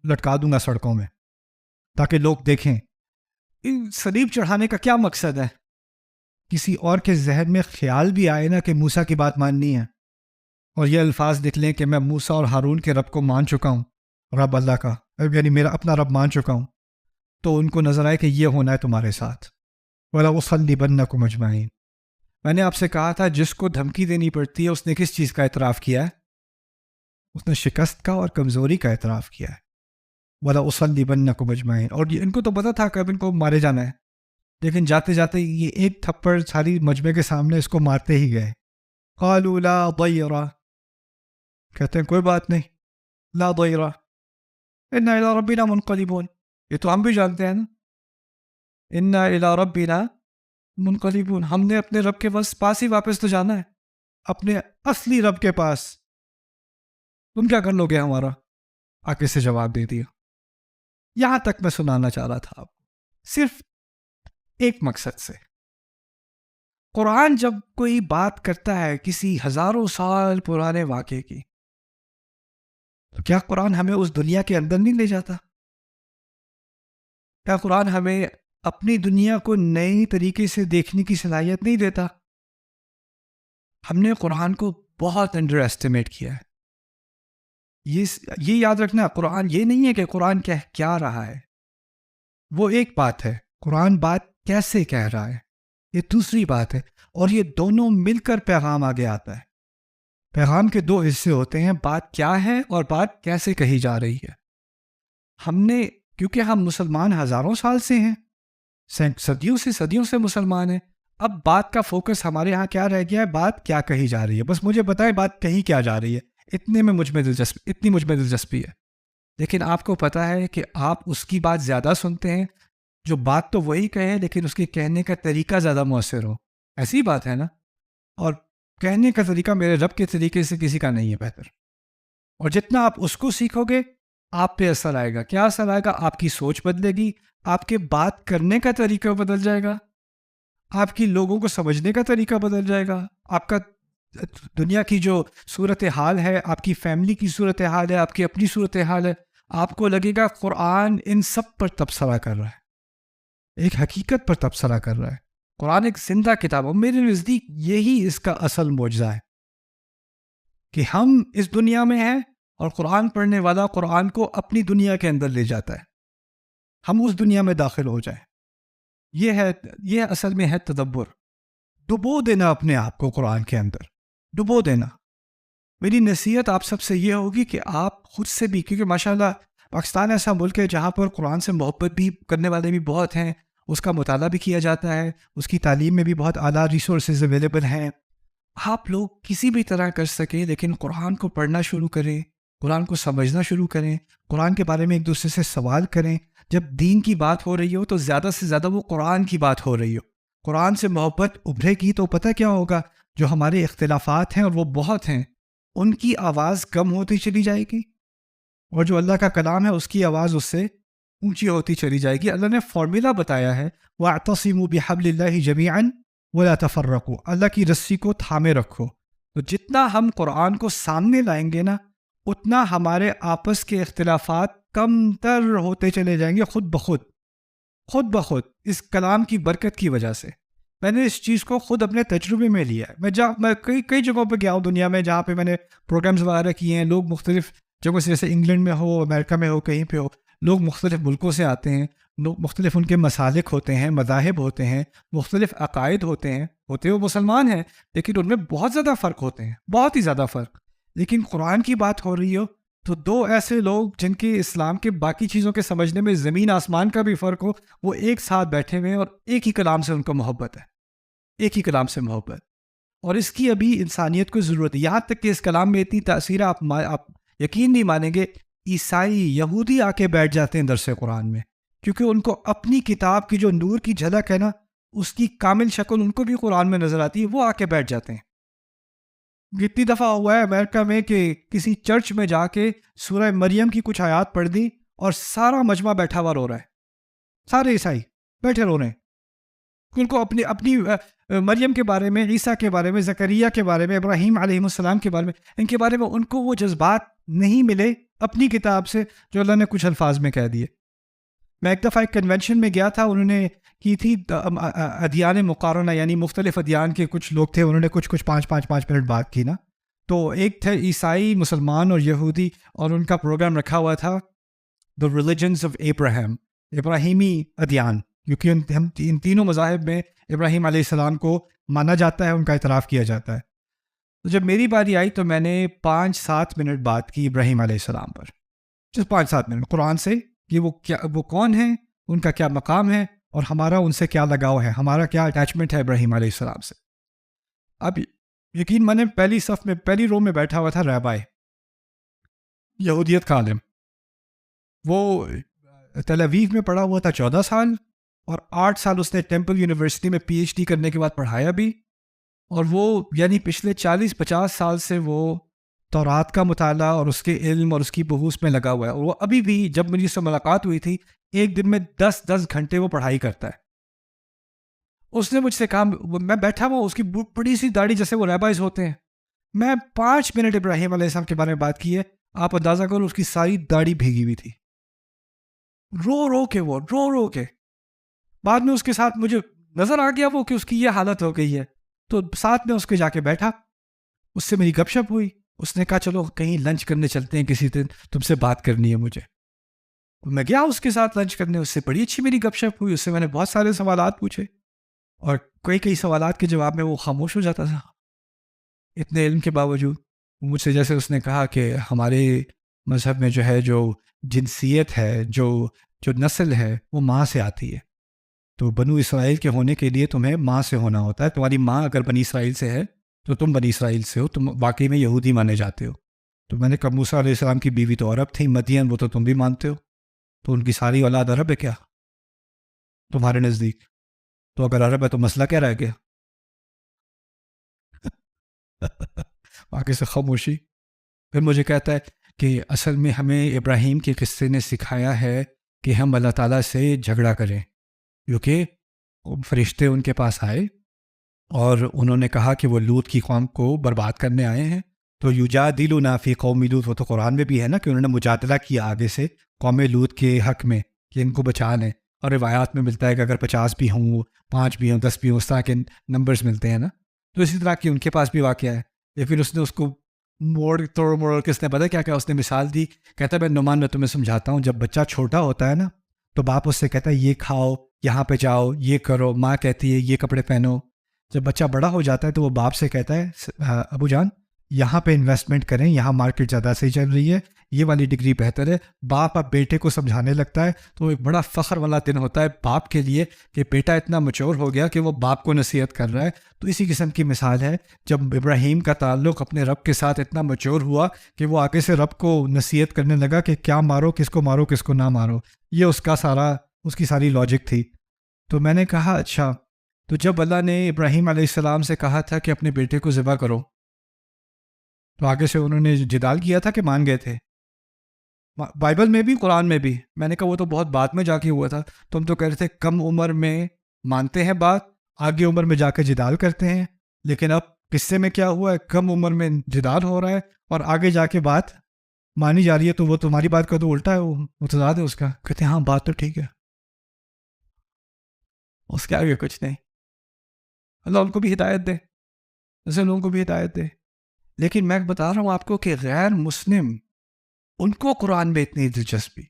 لٹکا دوں گا سڑکوں میں، تاکہ لوگ دیکھیں۔ صلیب چڑھانے کا کیا مقصد ہے؟ کسی اور کے ذہن میں خیال بھی آئے نا کہ موسیٰ کی بات ماننی ہے، اور یہ الفاظ نکلیں کہ میں موسیٰ اور ہارون کے رب کو مان چکا ہوں، رب اللہ کا، یعنی میرا اپنا رب مان چکا ہوں، تو ان کو نظر آئے کہ یہ ہونا ہے تمہارے ساتھ۔ وَلَأُصَلِّبَنَّكُمْ أَجْمَعِينَ۔ میں نے آپ سے کہا تھا جس کو دھمکی دینی پڑتی ہے اس نے کس چیز کا اعتراف کیا ہے؟ اس نے شکست کا اور کمزوری کا اعتراف کیا ہے۔ وَلَأُصَلِّبَنَّكُمْ أَجْمَعِينَ، اور ان کو تو پتا تھا کہ اب ان کو مارے جانا ہے، لیکن جاتے جاتے یہ ایک تھپڑ ساری مجمع کے سامنے اس کو مارتے ہی گئے۔ قَالُوا لَا ضَيْرَ، کہتے ہیں کوئی بات نہیں، لا ضَيْرَ إِنَّا إِلَىٰ رَبِّنَا مُنْقَلِبُونَ، یہ تو ہم بھی جانتے ہیں نا، إِنَّا إِلَىٰ رَبِّنَا منقلبون، ہم نے اپنے رب کے پاس ہی واپس تو جانا ہے، اپنے اصلی رب کے پاس، تم کیا کر لو گے ہمارا؟ آگے سے جواب دے دیا۔ یہاں تک میں سنانا چاہ رہا تھا آپ صرف ایک مقصد سے۔ قرآن جب کوئی بات کرتا ہے کسی ہزاروں سال پرانے واقعے کی، تو کیا قرآن ہمیں اس دنیا کے اندر نہیں لے جاتا؟ کیا قرآن ہمیں اپنی دنیا کو نئی طریقے سے دیکھنے کی صلاحیت نہیں دیتا؟ ہم نے قرآن کو بہت انڈر ایسٹیمیٹ کیا ہے۔ یہ یاد رکھنا، قرآن یہ نہیں ہے کہ قرآن کیا رہا ہے، وہ ایک بات ہے، قرآن بات کیسے کہہ رہا ہے یہ دوسری بات ہے، اور یہ دونوں مل کر پیغام آگے آتا ہے۔ پیغام کے دو حصے ہوتے ہیں، بات کیا ہے اور بات کیسے کہی جا رہی ہے۔ ہم نے، کیونکہ ہم مسلمان ہزاروں سال سے ہیں، صدیوں سے مسلمان ہیں، اب بات کا فوکس ہمارے ہاں کیا رہ گیا ہے؟ بات کیا کہی جا رہی ہے، بس مجھے بتائیں بات کہی کیا جا رہی ہے، اتنے میں مجھ میں دلچسپی ہے۔ لیکن آپ کو پتہ ہے کہ آپ اس کی بات زیادہ سنتے ہیں جو بات تو وہی کہے لیکن اس کے کہنے کا طریقہ زیادہ مؤثر ہو۔ ایسی بات ہے نا؟ اور کہنے کا طریقہ میرے رب کے طریقے سے کسی کا نہیں ہے بہتر، اور جتنا آپ اس کو سیکھو گے آپ پہ اثر آئے گا۔ کیا اثر آئے گا؟ آپ کی سوچ بدلے گی، آپ کے بات کرنے کا طریقہ بدل جائے گا، آپ کی لوگوں کو سمجھنے کا طریقہ بدل جائے گا، آپ کا دنیا کی جو صورت حال ہے، آپ کی فیملی کی صورت حال ہے، آپ کی اپنی صورت حال ہے، آپ کو لگے گا قرآن ان سب پر تبصرہ کر رہا ہے، ایک حقیقت پر تبصرہ کر رہا ہے۔ قرآن ایک زندہ کتاب ہے، میرے نزدیک یہی اس کا اصل معجزہ ہے کہ ہم اس دنیا میں ہیں اور قرآن پڑھنے والا قرآن کو اپنی دنیا کے اندر لے جاتا ہے، ہم اس دنیا میں داخل ہو جائیں۔ یہ اصل میں ہے تدبر، ڈبو دینا اپنے آپ کو قرآن کے اندر، ڈبو دینا۔ میری نصیحت آپ سب سے یہ ہوگی کہ آپ خود سے بھی، کیونکہ ماشاءاللہ پاکستان ایسا ملک ہے جہاں پر قرآن سے محبت بھی کرنے والے بھی بہت ہیں، اس کا مطالعہ بھی کیا جاتا ہے، اس کی تعلیم میں بھی بہت اعلیٰ ریسورسز اویلیبل ہیں۔ آپ لوگ کسی بھی طرح کر سکیں لیکن قرآن کو پڑھنا شروع کریں، قرآن کو سمجھنا شروع کریں، قرآن کے بارے میں ایک دوسرے سے سوال کریں۔ جب دین کی بات ہو رہی ہو تو زیادہ سے زیادہ وہ قرآن کی بات ہو رہی ہو، قرآن سے محبت ابھرے گی تو پتہ کیا ہوگا؟ جو ہمارے اختلافات ہیں اور وہ بہت ہیں، ان کی آواز کم ہوتی چلی جائے گی، اور جو اللہ کا کلام ہے اس کی آواز اس سے اونچی ہوتی چلی جائے گی۔ اللہ نے فارمولا بتایا ہے، وَاعْتَصِمُوا بِحَبْلِ اللَّهِ جَمِيعًا وَلَا تَفَرَّقُوا، اللہ کی رسی کو تھامے رکھو۔ تو جتنا ہم قرآن کو سامنے لائیں گے نا، اتنا ہمارے آپس کے اختلافات کم تر ہوتے چلے جائیں گے، خود بخود اس کلام کی برکت کی وجہ سے۔ میں نے اس چیز کو خود اپنے تجربے میں لیا ہے۔ میں کئی جگہوں پہ گیا ہوں دنیا میں جہاں پہ میں نے پروگرامز وغیرہ کیے ہیں، لوگ مختلف جگہوں سے، جیسے انگلینڈ میں ہو، امریکہ میں ہو، کہیں پہ ہو، لوگ مختلف ملکوں سے آتے ہیں، لوگ مختلف ان کے مسالک ہوتے ہیں، مذاہب ہوتے ہیں، مختلف عقائد ہوتے ہیں، وہ مسلمان ہیں لیکن ان میں بہت زیادہ فرق ہوتے ہیں، بہت ہی زیادہ فرق۔ لیکن قرآن کی بات ہو رہی ہو تو دو ایسے لوگ جن کے اسلام کے باقی چیزوں کے سمجھنے میں زمین آسمان کا بھی فرق ہو، وہ ایک ساتھ بیٹھے ہوئے ہیں اور ایک ہی کلام سے ان کو محبت ہے، ایک ہی کلام سے محبت۔ اور اس کی ابھی انسانیت کو ضرورت ہے، یہاں تک کہ اس کلام میں اتنی تاثیر آپ یقین نہیں مانیں گے، عیسائی یہودی آ کے بیٹھ جاتے ہیں درس قرآن میں، کیونکہ ان کو اپنی کتاب کی جو نور کی جھلک ہے نا، اس کی کامل شکل ان کو بھی قرآن میں نظر آتی ہے، وہ آ کے بیٹھ جاتے ہیں۔ کتنی دفعہ ہوا ہے امریکہ میں کہ کسی چرچ میں جا کے سورہ مریم کی کچھ آیات پڑھ دی اور سارا مجمع بیٹھا ہوا رو رہا ہے، سارے عیسائی بیٹھے رو رہے ہیں، ان کو اپنی مریم کے بارے میں، عیسیٰ کے بارے میں، زکریا کے بارے میں، ابراہیم علیہ السلام کے بارے میں، ان کے بارے میں ان کو وہ جذبات نہیں ملے اپنی کتاب سے جو اللہ نے کچھ الفاظ میں کہہ دیے۔ میں ایک دفعہ ایک کنونشن میں گیا تھا، انہوں نے کی تھی ادیان مقارنہ، یعنی مختلف ادیان کے کچھ لوگ تھے، انہوں نے کچھ 5 منٹ بات کی نا، تو ایک تھے عیسائی، مسلمان اور یہودی، اور ان کا پروگرام رکھا ہوا تھا The Religions of Abraham، ابراہیمی ادیان، کیونکہ ہم ان تینوں مذاہب میں ابراہیم علیہ السلام کو مانا جاتا ہے، ان کا اعتراف کیا جاتا ہے۔ تو جب میری باری آئی تو میں نے 5-7 منٹ بات کی ابراہیم علیہ السلام پر، صرف 5-7 منٹ قرآن سے، کہ وہ کون ہیں، ان کا کیا مقام ہے، اور ہمارا ان سے کیا لگاؤ ہے، ہمارا کیا اٹیچمنٹ ہے ابراہیم علیہ السلام سے۔ اب یقین مانے پہلی صف میں، پہلی رو میں بیٹھا ہوا تھا رہبائے، یہودیت کا عالم، وہ تل اویو میں پڑھا ہوا تھا 14 سال، اور 8 سال اس نے ٹیمپل یونیورسٹی میں PhD کرنے کے بعد پڑھایا بھی، اور وہ یعنی پچھلے 40-50 سال سے وہ تورات کا مطالعہ اور اس کے علم اور اس کی بحوث میں لگا ہوا ہے، اور وہ ابھی بھی، جب مجھ سے ملاقات ہوئی تھی، ایک دن میں 10 گھنٹے وہ پڑھائی کرتا ہے۔ اس نے مجھ سے کہا، میں بیٹھا ہوا، اس کی بڑی سی داڑھی، جیسے وہ ریبائز ہوتے ہیں، میں 5 منٹ ابراہیم علیہ السلام کے بارے میں بات کی ہے، آپ اندازہ کرو اس کی ساری داڑھی بھیگی ہوئی تھی، رو رو کے بعد میں اس کے ساتھ مجھے نظر آ گیا وہ کہ اس کی یہ حالت ہو گئی ہے، تو ساتھ میں اس کے جا کے بیٹھا، اس سے میری گپ شپ ہوئی، اس نے کہا چلو کہیں لنچ کرنے چلتے ہیں کسی دن، تم سے بات کرنی ہے مجھے۔ میں گیا اس کے ساتھ لنچ کرنے، اس سے بڑی اچھی میری گپ شپ ہوئی، اس سے میں نے بہت سارے سوالات پوچھے، اور کئی سوالات کے جواب میں وہ خاموش ہو جاتا تھا، اتنے علم کے باوجود۔ مجھ سے جیسے اس نے کہا کہ ہمارے مذہب میں جو ہے، جو جنسیت ہے، جو نسل ہے وہ ماں سے آتی ہے. تو بنو اسرائیل کے ہونے کے لیے تمہیں ماں سے ہونا ہوتا ہے. تمہاری ماں اگر بنی اسرائیل سے ہے تو تم بنی اسرائیل سے ہو، تم واقعی میں یہودی مانے جاتے ہو. تو میں نے کہا موسیٰ علیہ السلام کی بیوی تو عرب تھی، مدین، وہ تو تم بھی مانتے ہو، تو ان کی ساری اولاد عرب ہے کیا تمہارے نزدیک؟ تو اگر عرب ہے تو مسئلہ کیا رہ گیا؟ آگے سے خاموشی. پھر مجھے کہتا ہے کہ اصل میں ہمیں ابراہیم کے قصے نے سکھایا ہے کہ ہم اللہ تعالیٰ سے جھگڑا کریں، کیونکہ فرشتے ان کے پاس آئے اور انہوں نے کہا کہ وہ لوط کی قوم کو برباد کرنے آئے ہیں. تو یجادلنا فی قوم لوط، وہ تو قرآن میں بھی ہے نا کہ انہوں نے مجادلہ کیا آگے سے قوم لوط کے حق میں کہ ان کو بچا لیں. اور روایات میں ملتا ہے کہ اگر 50 بھی ہوں، 5 بھی ہوں، 10 بھی ہوں، اس طرح کے نمبرز ملتے ہیں نا. تو اسی طرح کی ان کے پاس بھی واقعہ ہے. لیکن اس نے اس کو موڑ کے اس نے پتہ کیا اس نے مثال دی. کہتا ہے میں نعمان میں تمہیں سمجھاتا ہوں، جب بچہ چھوٹا ہوتا ہے نا تو باپ اس سے کہتا ہے یہ کھاؤ، یہاں پہ جاؤ، یہ کرو، ماں کہتی ہے یہ کپڑے پہنو. جب بچہ بڑا ہو جاتا ہے تو وہ باپ سے کہتا ہے ابو جان یہاں پہ انویسٹمنٹ کریں، یہاں مارکیٹ زیادہ صحیح چل رہی ہے، یہ والی ڈگری بہتر ہے. باپ اب بیٹے کو سمجھانے لگتا ہے تو ایک بڑا فخر والا دن ہوتا ہے باپ کے لیے کہ بیٹا اتنا میچور ہو گیا کہ وہ باپ کو نصیحت کر رہا ہے. تو اسی قسم کی مثال ہے جب ابراہیم کا تعلق اپنے رب کے ساتھ اتنا میچور ہوا کہ وہ آگے سے رب کو نصیحت کرنے لگا کہ کیا مارو، کس کو نہ مارو. یہ اس کی ساری لاجک تھی. تو میں نے کہا اچھا، تو جب اللہ نے ابراہیم علیہ السلام سے کہا تھا کہ اپنے بیٹے کو ذبح کرو تو آگے سے انہوں نے جدال کیا تھا کہ مان گئے تھے؟ بائبل میں بھی قرآن میں بھی. میں نے کہا وہ تو بہت بعد میں جا کے ہوا تھا. تم تو کہہ رہے تھے کم عمر میں مانتے ہیں بات، آگے عمر میں جا کے جدال کرتے ہیں. لیکن اب قصے میں کیا ہوا ہے؟ کم عمر میں جدال ہو رہا ہے اور آگے جا کے بات مانی جا رہی ہے. تو وہ تمہاری بات کا تو الٹا ہے، وہ متضاد ہے اس کا. کہتے ہیں ہاں بات تو ٹھیک ہے، اس کے آگے کچھ نہیں. اللہ ان کو بھی ہدایت دے، ایسے لوگوں کو بھی ہدایت دے. لیکن میں بتا رہا ہوں آپ کو کہ غیر مسلم ان کو قرآن میں اتنی دلچسپی،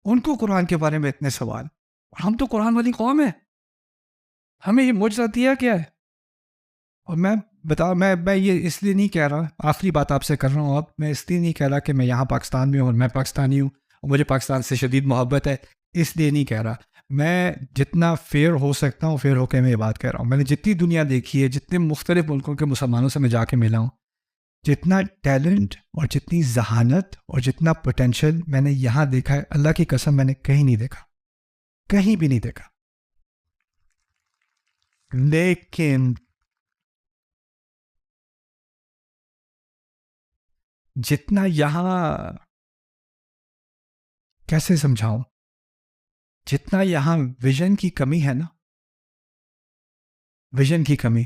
ان کو قرآن کے بارے میں اتنے سوال، اور ہم تو قرآن والی قوم ہے، ہمیں یہ معجزہ دیا کیا ہے. اور میں یہ اس لیے نہیں کہہ رہا، آخری بات آپ سے کر رہا ہوں اب، میں اس لیے نہیں کہہ رہا کہ میں یہاں پاکستان میں ہوں اور میں پاکستانی ہوں اور مجھے پاکستان سے شدید محبت ہے، اس لیے نہیں کہہ رہا. میں جتنا فیئر ہو سکتا ہوں فیئر ہو کے میں یہ بات کہہ رہا ہوں. میں نے جتنی دنیا دیکھی ہے، جتنے مختلف ملکوں کے مسلمانوں سے میں جا کے ملا ہوں، جتنا ٹیلنٹ اور جتنی ذہانت اور جتنا پوٹینشیل میں نے یہاں دیکھا ہے، اللہ کی قسم میں نے کہیں نہیں دیکھا، کہیں بھی نہیں دیکھا. لیکن جتنا یہاں، کیسے سمجھاؤں، جتنا یہاں ویژن کی کمی ہے نا، ویژن کی کمی،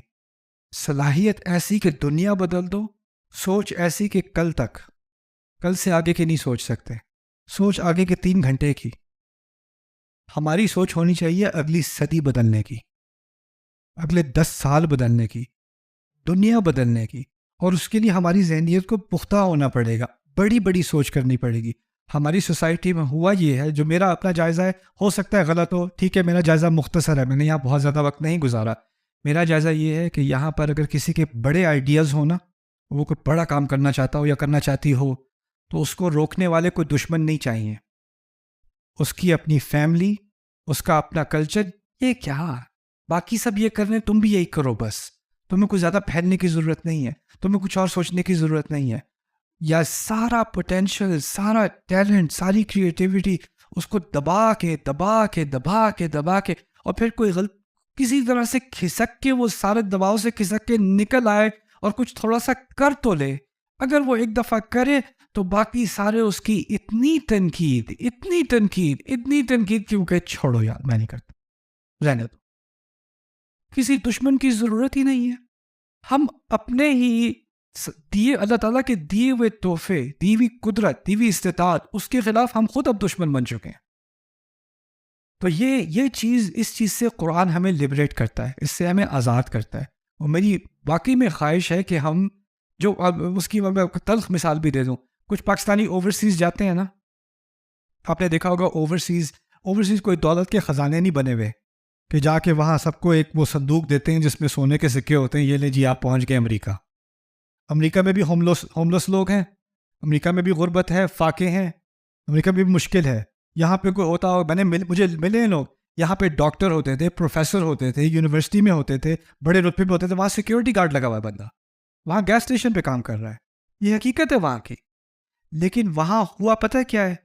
صلاحیت ایسی کہ دنیا بدل دو، سوچ ایسی کہ کل سے آگے کی نہیں سوچ سکتے، سوچ آگے کے 3 گھنٹے کی. ہماری سوچ ہونی چاہیے اگلی صدی بدلنے کی، اگلے 10 سال بدلنے کی، دنیا بدلنے کی. اور اس کے لیے ہماری ذہنیت کو پختہ ہونا پڑے گا، بڑی بڑی سوچ کرنی پڑے گی. ہماری سوسائٹی میں ہوا یہ ہے، جو میرا اپنا جائزہ ہے، ہو سکتا ہے غلط ہو، ٹھیک ہے، میرا جائزہ مختصر ہے، میں نے یہاں بہت زیادہ وقت نہیں گزارا. میرا جائزہ یہ ہے کہ یہاں پر اگر کسی کے بڑے آئیڈیاز ہوں نا، وہ کوئی بڑا کام کرنا چاہتا ہو یا کرنا چاہتی ہو، تو اس کو روکنے والے کوئی دشمن نہیں چاہیے. اس کی اپنی فیملی، اس کا اپنا کلچر، یہ کیا باقی سب یہ کر رہے ہیں، تم بھی یہی کرو بس. تمہیں کچھ زیادہ پھیلنے کی ضرورت نہیں ہے، تمہیں کچھ اور سوچنے کی ضرورت نہیں ہے. یا سارا پوٹینشیل، سارا ٹیلنٹ، ساری کریٹیوٹی اس کو دبا کے اور پھر کوئی کسی طرح سے کھسک کے، وہ سارے دباؤ سے کھسک کے نکل آئے اور کچھ تھوڑا سا کر تو لے. اگر وہ ایک دفعہ کرے تو باقی سارے اس کی اتنی تنقید کیوں کہ چھوڑو یار میں نہیں کرتا، رہنے دو، کسی دشمن کی ضرورت ہی نہیں ہے. ہم اپنے ہی اللہ تعالیٰ کے دیے ہوئے تحفے، دی ہوئی قدرت، دی ہوئی استطاعت، اس کے خلاف ہم خود اب دشمن بن چکے ہیں. تو یہ چیز، اس چیز سے قرآن ہمیں لبریٹ کرتا ہے، اس سے ہمیں آزاد کرتا ہے. اور میری واقعی میں خواہش ہے کہ ہم جو اس کی میں تلخ مثال بھی دے دوں، کچھ پاکستانی اوورسیز جاتے ہیں نا، آپ نے دیکھا ہوگا اوورسیز کوئی دولت کے خزانے نہیں بنے ہوئے کہ جا کے وہاں سب کو ایک وہ صندوق دیتے ہیں جس میں سونے کے سکے ہوتے ہیں، یہ لے جی آپ پہنچ گئے امریکہ. امریکہ میں بھی ہوملس لوگ ہیں، امریکہ میں بھی غربت ہے، فاقے ہیں، امریکہ بھی مشکل ہے. یہاں پہ کوئی ہوتا ہو, مجھے ملے ہیں لوگ یہاں پہ ڈاکٹر ہوتے تھے, پروفیسر ہوتے تھے, یونیورسٹی میں ہوتے تھے, بڑے رتبے پہ ہوتے تھے, وہاں سیکیورٹی گارڈ لگا ہوا ہے بندہ, وہاں گیس اسٹیشن پہ کام کر رہا ہے. یہ حقیقت ہے وہاں کی. لیکن وہاں ہوا پتہ کیا ہے,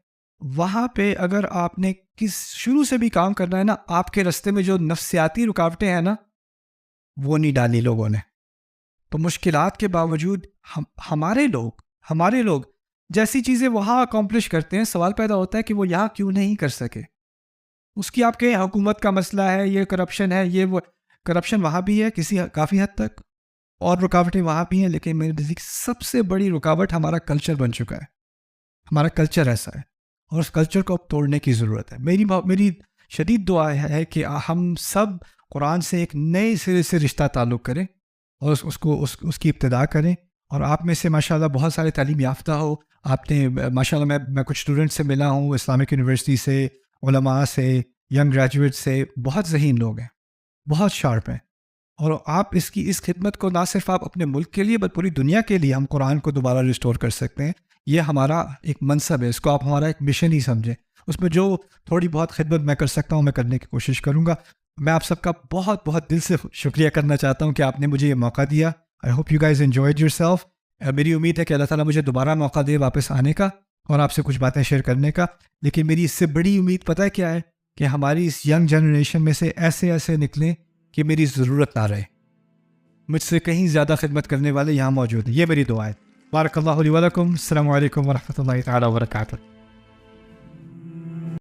وہاں پہ اگر آپ نے شروع سے بھی کام کرنا ہے نا, آپ کے رستے میں جو نفسیاتی رکاوٹیں ہیں نا وہ نہیں ڈالی لوگوں نے. تو مشکلات کے باوجود ہمارے لوگ جیسی چیزیں وہاں اکمپلش کرتے ہیں, سوال پیدا ہوتا ہے کہ وہ یہاں کیوں نہیں کر سکے. اس کی آپ کے حکومت کا مسئلہ ہے, یہ کرپشن ہے, یہ وہ کرپشن وہاں بھی ہے کافی حد تک, اور رکاوٹیں وہاں بھی ہیں. لیکن میرے نزدیک سب سے بڑی رکاوٹ ہمارا کلچر بن چکا ہے. ہمارا کلچر ایسا ہے اور اس کلچر کو اب توڑنے کی ضرورت ہے. میری شدید دعا ہے کہ ہم سب قرآن سے ایک نئے سرے سے رشتہ تعلق کریں اور اس کی ابتدا کریں. اور آپ میں سے ماشاءاللہ بہت سارے تعلیم یافتہ ہو. آپ نے ماشاءاللہ میں کچھ اسٹوڈنٹ سے ملا ہوں, اسلامک یونیورسٹی سے, علماء سے, ینگ گریجویٹ سے, بہت ذہین لوگ ہیں, بہت شارپ ہیں. اور آپ اس خدمت کو نہ صرف آپ اپنے ملک کے لیے بلکہ پوری دنیا کے لیے ہم قرآن کو دوبارہ ریسٹور کر سکتے ہیں. یہ ہمارا ایک منصب ہے, اس کو آپ ہمارا ایک مشن ہی سمجھیں. اس میں جو تھوڑی بہت خدمت میں کر سکتا ہوں میں کرنے کی کوشش کروں گا. میں آپ سب کا بہت بہت دل سے شکریہ کرنا چاہتا ہوں کہ آپ نے مجھے یہ موقع دیا. I hope you guys enjoyed your self. میری امید ہے کہ اللہ تعالیٰ مجھے دوبارہ موقع دے واپس آنے کا اور آپ سے کچھ باتیں شیئر کرنے کا. لیکن میری اس سے بڑی امید پتہ ہے کیا ہے, کہ ہماری اس ینگ جنریشن میں سے ایسے نکلیں کہ میری ضرورت نہ رہے. مجھ سے کہیں زیادہ خدمت کرنے والے یہاں موجود ہیں. یہ میری دعا ہے. بارک اللہ علی ولکم. السلام علیکم ورحمۃ اللہ تعالیٰ وبرکاتہ.